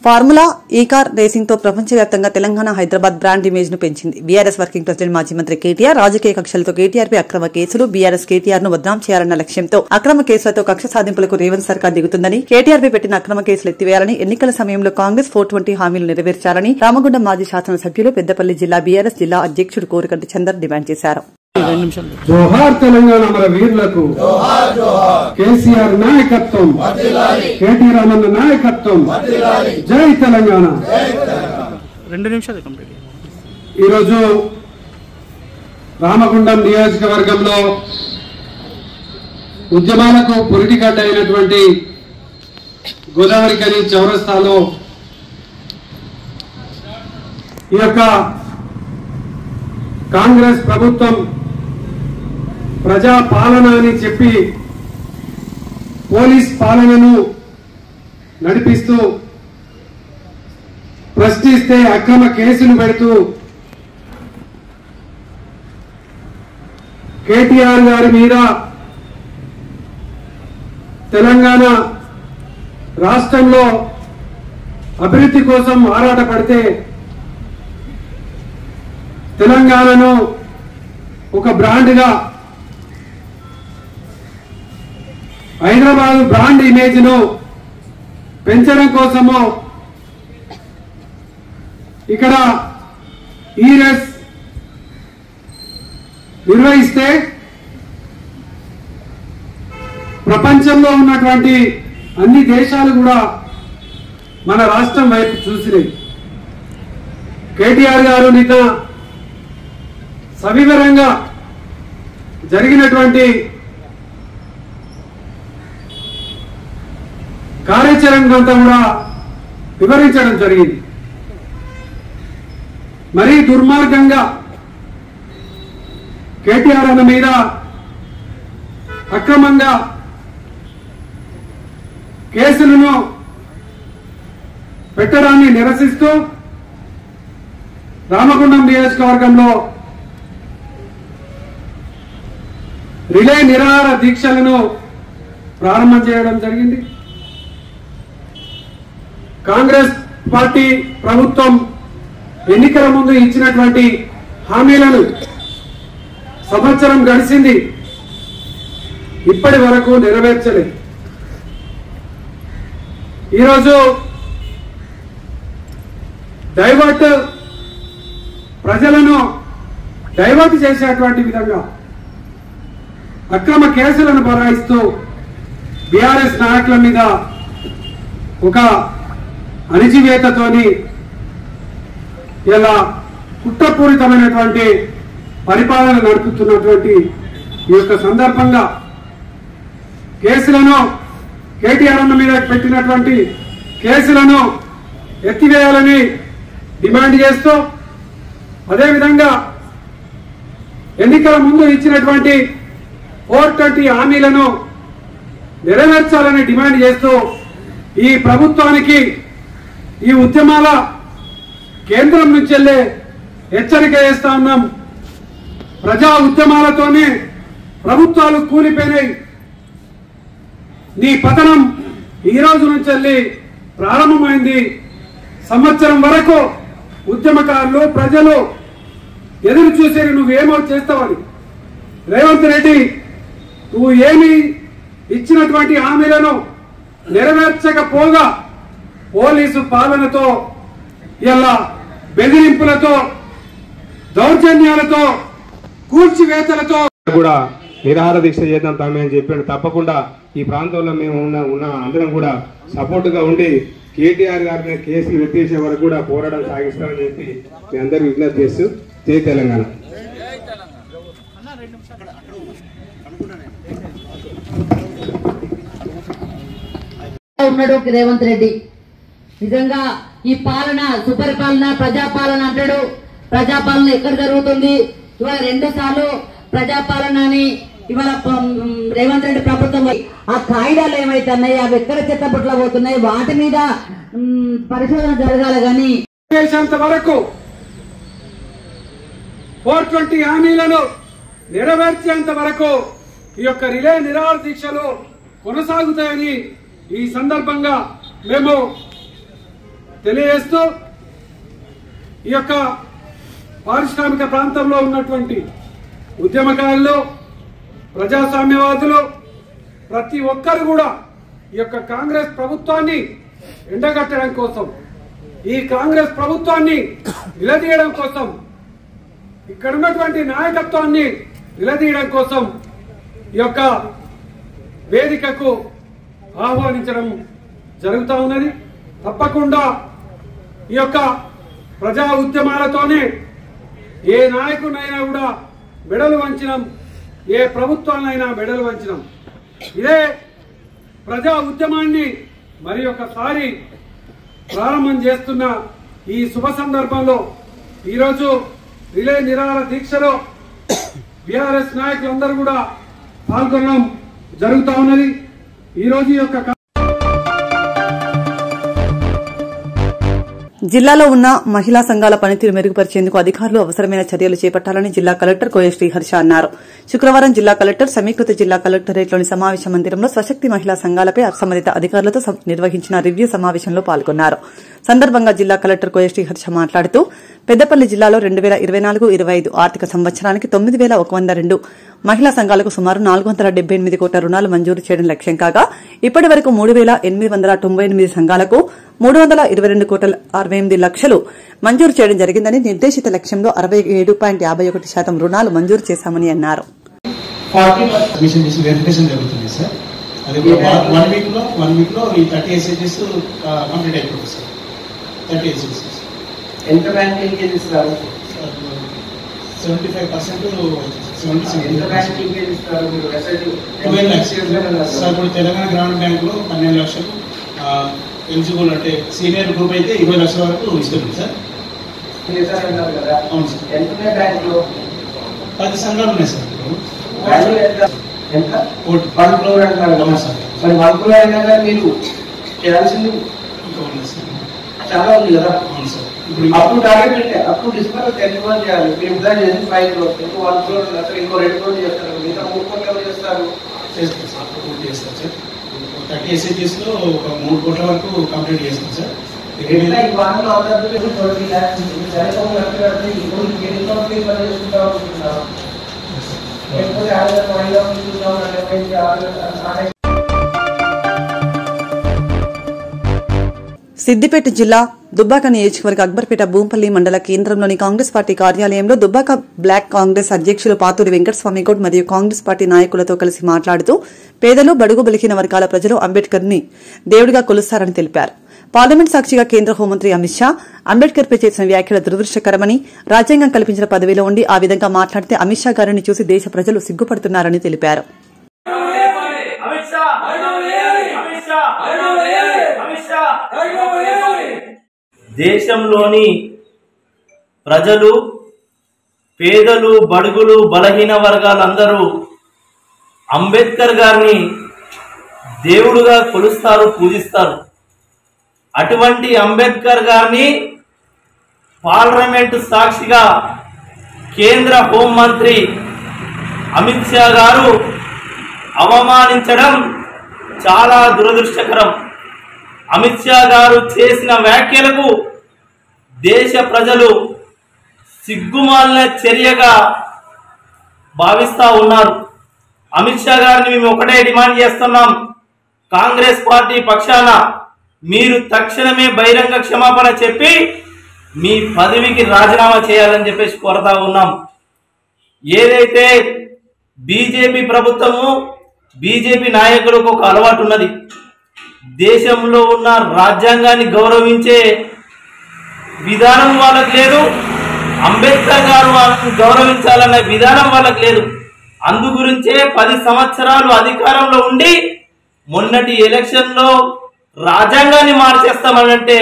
ఫార్ములా ఈ కార్ రేసింగ్ తో ప్రపంచవ్యాప్తంగా తెలంగాణ, హైదరాబాద్ బ్రాండ్ ఇమేజ్ ను పెంచింది. బీఆర్ఎస్ వర్కింగ్ ప్రెసిడెంట్ మాజీ మంత్రి కేటీఆర్ రాజకీయ కక్షలతో కేటీఆర్ పై అక్రమ కేసులు, బీఆర్ఎస్ కేటీఆర్ ను బద్నాం చేయాలన్న లక్ష్యంతో అక్రమ కేసులతో కక్ష సాధింపులకు రేవంత్ సర్కార్ దిగుతుందని, కేటీఆర్ పై పెట్టిన అక్రమ కేసులు ఎత్తివేయాలని, ఎన్నికల సమయంలో కాంగ్రెస్ 420 హామీలు నెరవేర్చాలని రామగుండం మాజీ శాసనసభ్యులు, పెద్దపల్లి జిల్లా బీఆర్ఎస్ జిల్లా అధ్యక్షుడు కోరికంటి చందర్ డిమాండ్ చేశారు. జోహార్ తెలంగాణ మన వీరులకు, కేసీఆర్ నాయకత్వం, కేటీ రామన్న నాయకత్వం, జై తెలంగాణ. 2 నిమిషాలు కంప్లీట్. ఈరోజు రామగుండం నియోజకవర్గంలో ఉద్యమాలకు పురిటిగడ్డ అయినటువంటి గోదావరికని చౌరస్తాలో ఈ యొక్క కాంగ్రెస్ ప్రభుత్వం ప్రజా పాలన అని చెప్పి పోలీస్ పాలనను నడిపిస్తూ, ప్రశ్నిస్తే అక్రమ కేసులు పెడుతూ కేటీఆర్ గారి మీద తెలంగాణ రాష్ట్రంలో అభివృద్ధి కోసం ఆరాటపడితే తెలంగాణను ఒక బ్రాండ్గా హైదరాబాద్ బ్రాండ్ ఇమేజ్ను పెంచడం కోసము ఇక్కడ ఈ రేస్ నిర్వహిస్తే ప్రపంచంలో ఉన్నటువంటి అన్ని దేశాలు కూడా మన రాష్ట్రం వైపు చూసినాయి. కేటీఆర్ గారు నిన్న సవివరంగా జరిగినటువంటి కార్యాచరణ అంతా కూడా వివరించడం జరిగింది. మరీ దుర్మార్గంగా కేటీఆర్ అన్న మీద అక్రమంగా కేసులను పెట్టడాన్ని నిరసిస్తూ రామగుండం నియోజకవర్గంలో రిలే నిరాహార దీక్షలను ప్రారంభం చేయడం జరిగింది. కాంగ్రెస్ పార్టీ ప్రభుత్వం ఎన్నికల ముందు ఇచ్చినటువంటి హామీలను సంవత్సరం గడిచింది, ఇప్పటి వరకు నెరవేర్చలేదు. ఈరోజు ప్రజలను డైవర్ట్ చేసేటువంటి విధంగా అక్రమ కేసులను బనాయిస్తూ బీఆర్ఎస్ నాయకుల మీద ఒక అణిచివేతతోని ఇలా కుట్రపూరితమైనటువంటి పరిపాలన నడుపుతున్నటువంటి ఈ యొక్క సందర్భంగా కేసులను కేటీఆర్ అన్న మీద పెట్టినటువంటి కేసులను ఎత్తివేయాలని డిమాండ్ చేస్తూ, అదేవిధంగా ఎన్నికల ముందు ఇచ్చినటువంటి 420 హామీలను నెరవేర్చాలని డిమాండ్ చేస్తూ ఈ ప్రభుత్వానికి ఈ ఉద్యమాల కేంద్రం నుంచి వెళ్ళే హెచ్చరిక చేస్తా ఉన్నాం. ప్రజా ఉద్యమాలతోనే ప్రభుత్వాలు కూలిపోయినాయి. నీ పతనం ఈ రోజు నుంచి వెళ్ళి ప్రారంభమైంది. సంవత్సరం వరకు ఉద్యమకారులు ప్రజలు ఎదురు చూసేది నువ్వేమో చేస్తావని. రేవంత్ రెడ్డి నువ్వు ఏమి ఇచ్చినటువంటి హామీలను నెరవేర్చకపోగా పోలీసు పాలనతో ఇలా బెదిరింపులతో దౌర్జన్యాలతో కూల్చివేతలతో కూడా నిరాహార దీక్ష చేద్దాం తమ్మి అని చెప్పాడు. తప్పకుండా ఈ ప్రాంతంలో మేము ఉన్న అందరం కూడా సపోర్ట్ గా ఉండి కేటీఆర్ గారిని కేసులు ఎత్తేసే వరకు కూడా పోరాటం సాగిస్తామని చెప్పి మీ అందరూ విజ్ఞప్తి చేస్తూ జై తెలంగాణ. ఉన్నాడు రేవంత్ రెడ్డి. నిజంగా ఈ పాలన సుపరిపాలన ప్రజాపాలన అంటాడు. ప్రజాపాలన ఎక్కడ జరుగుతుంది? ఇవాళ 2 సార్లు ప్రజాపాలన అని ఇవాళ రేవంత్ రెడ్డి ప్రభుత్వం ఆ కాయిదాలు ఏమైతున్నాయి, అవి ఎక్కడ చెత్తబుట్ల పోతున్నాయి, వాటి మీద పరిశోధన జరగాలి. కానీ వరకు 420 హామీలను నెరవేర్చేంత వరకు ఈ యొక్క రిలే నిరాహార దీక్షలు కొనసాగుతాయని ఈ సందర్భంగా మేము తెలియజేస్తూ, ఈ యొక్క పారిశ్రామిక ప్రాంతంలో ఉన్నటువంటి ఉద్యమకారులు, ప్రజాస్వామ్యవాదులు ప్రతి ఒక్కరు కూడా ఈ యొక్క కాంగ్రెస్ ప్రభుత్వాన్ని ఎండగట్టడం కోసం, ఈ కాంగ్రెస్ ప్రభుత్వాన్ని నిలదీయడం కోసం, ఇక్కడ ఉన్నటువంటి నాయకత్వాన్ని నిలదీయడం కోసం ఈ యొక్క వేదికకు ఆహ్వానించడం జరుగుతూ ఉన్నది. తప్పకుండా ఈ యొక్క ప్రజా ఉద్యమాలతోనే ఏ నాయకునైనా కూడా మెడలు వంచినాం, ఏ ప్రభుత్వాలైనా మెడలు వంచినాం. ఇదే ప్రజా ఉద్యమాన్ని మరి ఒకసారి ప్రారంభం చేస్తున్న ఈ శుభ సందర్భంలో ఈరోజు రిలే నిరాహార దీక్షలో బీఆర్ఎస్ నాయకులందరూ కూడా పాల్గొనడం జరుగుతూ ఉన్నది. ఈరోజు ఈ యొక్క జిల్లాలో ఉన్న మహిళా సంఘాల పనితీరు మెరుగుపరిచేందుకు అధికారులు అవసరమైన చర్యలు చేపట్టాలని జిల్లా కలెక్టర్ కోయ శ్రీహర్ష అన్నారు. శుక్రవారం జిల్లా కలెక్టర్ సమీకృత జిల్లా కలెక్టరేట్లోని సమావేశ మందిరంలో స్వశక్తి మహిళా సంఘాలపై సంబంధిత అధికారులతో నిర్వహించిన రివ్యూ సమావేశంలో పాల్గొన్నారు. సందర్భంగా జిల్లా కలెక్టర్ కోయ శ్రీహర్ష మాట్లాడుతూ పెద్దపల్లి జిల్లాలో 2024-25 ఆర్థిక సంవత్సరానికి 9,102 మహిళా సంఘాలకు సుమారు 478 కోట్ల రుణాలు మంజూరు చేయడం లక్ష్యం కాగా ఇప్పటి వరకు 3,898 సంఘాలకు 322 కోట్ల 68 లక్షలు మంజూరు చేయడం జరిగిందని, నిర్దేశిత లక్ష్యంలో 67.51% రుణాలు మంజూరు చేశామని అన్నారు. 1 వీక్ లో ఈ 30 SHGs కంప్లీట్ అయిపోతుంది సార్. 30 SHGs ఎంత బ్యాంక్ లింకేజ్ ఇస్తారు? 75%. ఎంత బ్యాంక్ లింకేజ్ ఇస్తారు మీరు? 12 lakhs సార్. ఇప్పుడు తెలంగాణ గ్రామీణ బ్యాంకులో 12 లక్షలు ఎలిజిబుల్, అంటే సీనియర్ గ్రూప్ అయితే 20 లక్షల వరకు ఇస్తుంది సార్. అవును సార్. ఎంత బ్యాంకులో? 10 సంఘాలు ఉన్నాయి సార్. ఎంత? 1 crore అంటారు. అవును సార్. మరి 1 crore అయినా కానీ మీరు చేయాల్సింది చాలా ఉంది కదా. అవును సార్. అప్పుడు టార్గెట్ అంటే అప్పుడు డిస్కౌంట్ 10 crore చేయాలి. మీరు ఉద్యోగం చేసి 5 crore, ఇంకో 1 crore అసలు ఇంకో 2 crore చేస్తారు. మిగతా 3 crore ఎవరు చేస్తారు? చేస్తారు సార్. పూర్తి చేస్తారు సార్. 30 SHGs లో ఒక 3 కోట్ల వరకు కంప్లీట్ చేస్తాం సార్. ఎట్లా ఈ వారంలో అందరితో 20 lakhs సరిపోయి కట్టి ఇప్పుడు ఇంకెన్ని కంపెనీలు పని చేసుకుంటా ఉంటున్నారు? లేకపోతే ఆధార్ మహిళా చూద్దాం అంటే సిద్దిపేట జిల్లా దుబ్బాక నియోజకవర్గ అక్బర్పేట భూంపల్లి మండల కేంద్రంలోని కాంగ్రెస్ పార్టీ కార్యాలయంలో దుబ్బాక బ్లాక్ కాంగ్రెస్ అధ్యక్షులు పాతూరి వెంకటస్వామి గౌడ్ మరియు కాంగ్రెస్ పార్టీ నాయకులతో కలిసి మాట్లాడుతూ పేదలు, బడుగు బలిహీన వర్గాల ప్రజలు అంబేద్కర్ ని దేవుడిగా కొలుస్తారని తెలిపారు. పార్లమెంట్ సాక్షిగా కేంద్ర హోంమంత్రి అమిత్ షా అంబేద్కర్ పై చేసిన వ్యాఖ్యలు దురదృష్టకరమని, రాజ్యాంగం కల్పించిన పదవిలో ఉండి ఆ విధంగా మాట్లాడితే అమిత్ షా గారిని చూసి దేశ ప్రజలు సిగ్గుపడుతున్నారని తెలిపారు. దేశంలోని ప్రజలు, పేదలు, బడుగులు, బలహీన వర్గాలందరూ అంబేద్కర్ గారిని దేవుడుగా కొలుస్తారు, పూజిస్తారు. అటువంటి అంబేద్కర్ గారిని పార్లమెంటు సాక్షిగా కేంద్ర హోంమంత్రి అమిత్ షా గారు అవమానించడం చాలా దురదృష్టకరం. అమిత్ షా గారు చేసిన వ్యాఖ్యలకు దేశ ప్రజలు సిగ్గుమాలిన చర్యగా భావిస్తా ఉన్నారు. అమిత్ షా గారిని మేము ఒకటే డిమాండ్ చేస్తున్నాం, కాంగ్రెస్ పార్టీ పక్షాన మీరు తక్షణమే బహిరంగ క్షమాపణ చెప్పి మీ పదవికి రాజీనామా చేయాలని చెప్పేసి కోరుతా ఉన్నాం. ఏదైతే బీజేపీ ప్రభుత్వము, బీజేపీ నాయకులకు ఒక అలవాటు ఉన్నది, దేశంలో ఉన్న రాజ్యాంగాన్ని గౌరవించే విధానం వాళ్ళకి లేదు, అంబేద్కర్ గారు వాళ్ళని గౌరవించాలన్న విధానం వాళ్ళకి లేదు. అందు గురించే 10 సంవత్సరాలు అధికారంలో ఉండి మొన్నటి ఎలక్షన్లో రాజ్యాంగాన్ని మార్చేస్తామనంటే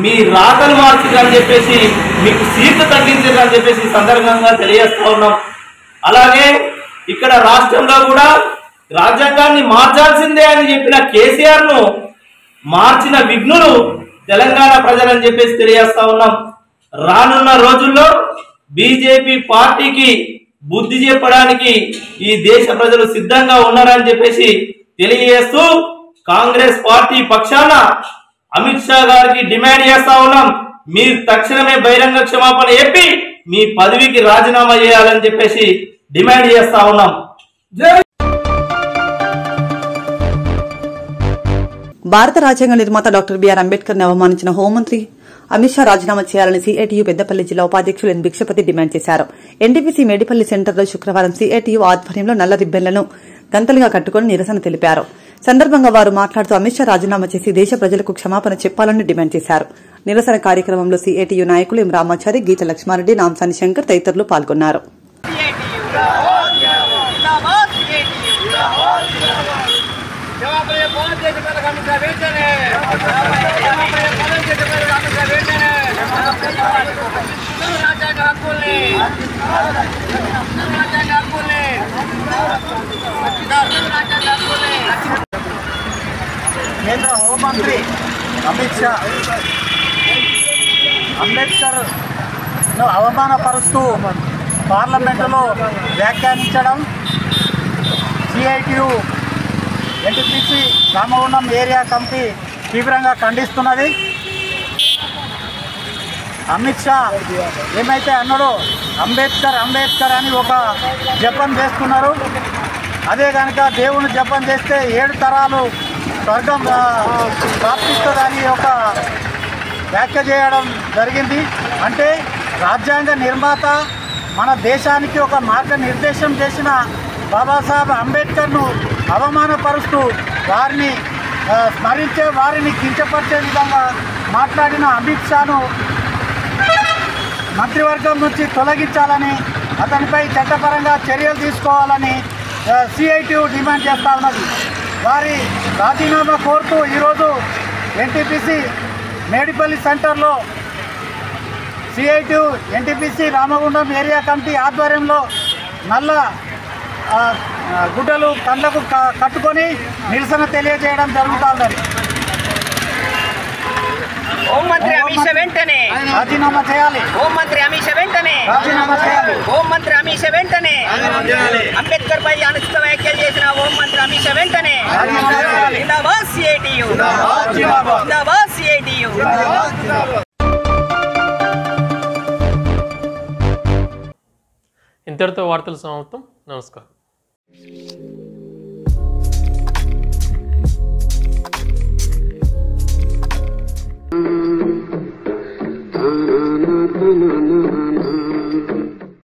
మీ రాతలు మార్చుదని చెప్పేసి మీకు సీట్లు తగ్గించారని చెప్పేసి సందర్భంగా తెలియజేస్తా ఉన్నాం. అలాగే ఇక్కడ రాష్ట్రంలో కూడా రాజ్యాంగాన్ని మార్చాల్సిందే అని చెప్పిన కేసీఆర్ ను మార్చిన విఘ్నులు తెలంగాణ ప్రజలని చెప్పేసి తెలియజేస్తా ఉన్నాం. రానున్న రోజుల్లో బీజేపీ పార్టీకి బుద్ధి చెప్పడానికి ఈ దేశ ప్రజలు సిద్ధంగా ఉన్నారని చెప్పేసి తెలియజేస్తూ కాంగ్రెస్ పార్టీ పక్షాన అమిత్ షా గారికి డిమాండ్ చేస్తా ఉన్నాం, మీరు తక్షణమే బహిరంగ క్షమాపణ చెప్పి మీ పదవికి రాజీనామా చేయాలని చెప్పేసి డిమాండ్ చేస్తా ఉన్నాం. భారత రాజ్యాంగ నిర్మాత డాక్టర్ బిఆర్ అంబేద్కర్ ని అవమానించిన హోంమంత్రి అమిత్ షా రాజీనామా చేయాలని సిఐటియు పెద్దపల్లి జిల్లా ఉపాధ్యక్షులు ఎన్ భిక్షపతి డిమాండ్ చేశారు. ఎన్టీపీసీ మేడిపల్లి సెంటర్లో శుక్రవారం సిఐటియు ఆధ్వర్యంలో నల్ల రిబ్బన్లను గంతలుగా కట్టుకుని నిరసన తెలిపారు. సందర్భంగా వారు మాట్లాడుతూ అమిత్ షా రాజీనామా చేసి దేశ ప్రజలకు క్షమాపణ చెప్పాలని డిమాండ్ చేశారు. నిరసన కార్యక్రమంలో సిఐటియు నాయకులు ఎం రామాచారి, గీత లక్ష్మారెడ్డి, నాంసాని శంకర్ తదితరులు పాల్గొన్నారు. కేంద్ర హోంమంత్రి అమిత్ షా అంబేద్కర్ను అవమానపరుస్తూ పార్లమెంటులో వ్యాఖ్యానించడం CITU NTPC Ramagundam area committee తీవ్రంగా ఖండిస్తున్నది. అమిత్ షా ఏమైతే అన్నాడో అంబేద్కర్ అంబేద్కర్ అని ఒక జపం చేస్తున్నారు. అదే కనుక దేవుని జపం చేస్తే 7 తరాలు స్వర్గం ప్రాప్తిస్తుందని ఒక వ్యాఖ్య చేయడం జరిగింది. అంటే రాజ్యాంగ నిర్మాత మన దేశానికి ఒక మార్గనిర్దేశం చేసిన బాబాసాహెబ్ అంబేద్కర్ను అవమానపరుస్తూ వారిని స్మరించే వారిని కించపరిచే విధంగా మాట్లాడిన అమిత్ షాను మంత్రివర్గం నుంచి తొలగించాలని, అతనిపై చట్టపరంగా చర్యలు తీసుకోవాలని సిఐటియు డిమాండ్ చేస్తూ ఉన్నది. వారి రాజీనామా కోరుతూ ఈరోజు ఎన్టీపీసీ మేడిపల్లి సెంటర్లో CITU NTPC Ramagundam area committee ఆధ్వర్యంలో నల్ల గుడ్డలు కళ్ళకు కట్టుకొని నిరసన తెలియజేయడం జరుగుతున్నది. హోంమంత్రి అమిత్ షా వెంటనే రాజీనామా చేయాలి. హోంమంత్రి అమిత్ షా వెంటనే రాజీనామా చేయాలి. హోంమంత్రి అమిత్ షా వెంటనే అంబేద్కర్ పై అనుచిత వ్యాఖ్యలు చేసిన హోంమంత్రి అమిత్ షా వెంటనే జిందాబాద్ సిఐటియు, జిందాబాద్ సిఐటియు. ఇంతటితో వార్తలు సమాప్తం. నమస్కారం. na na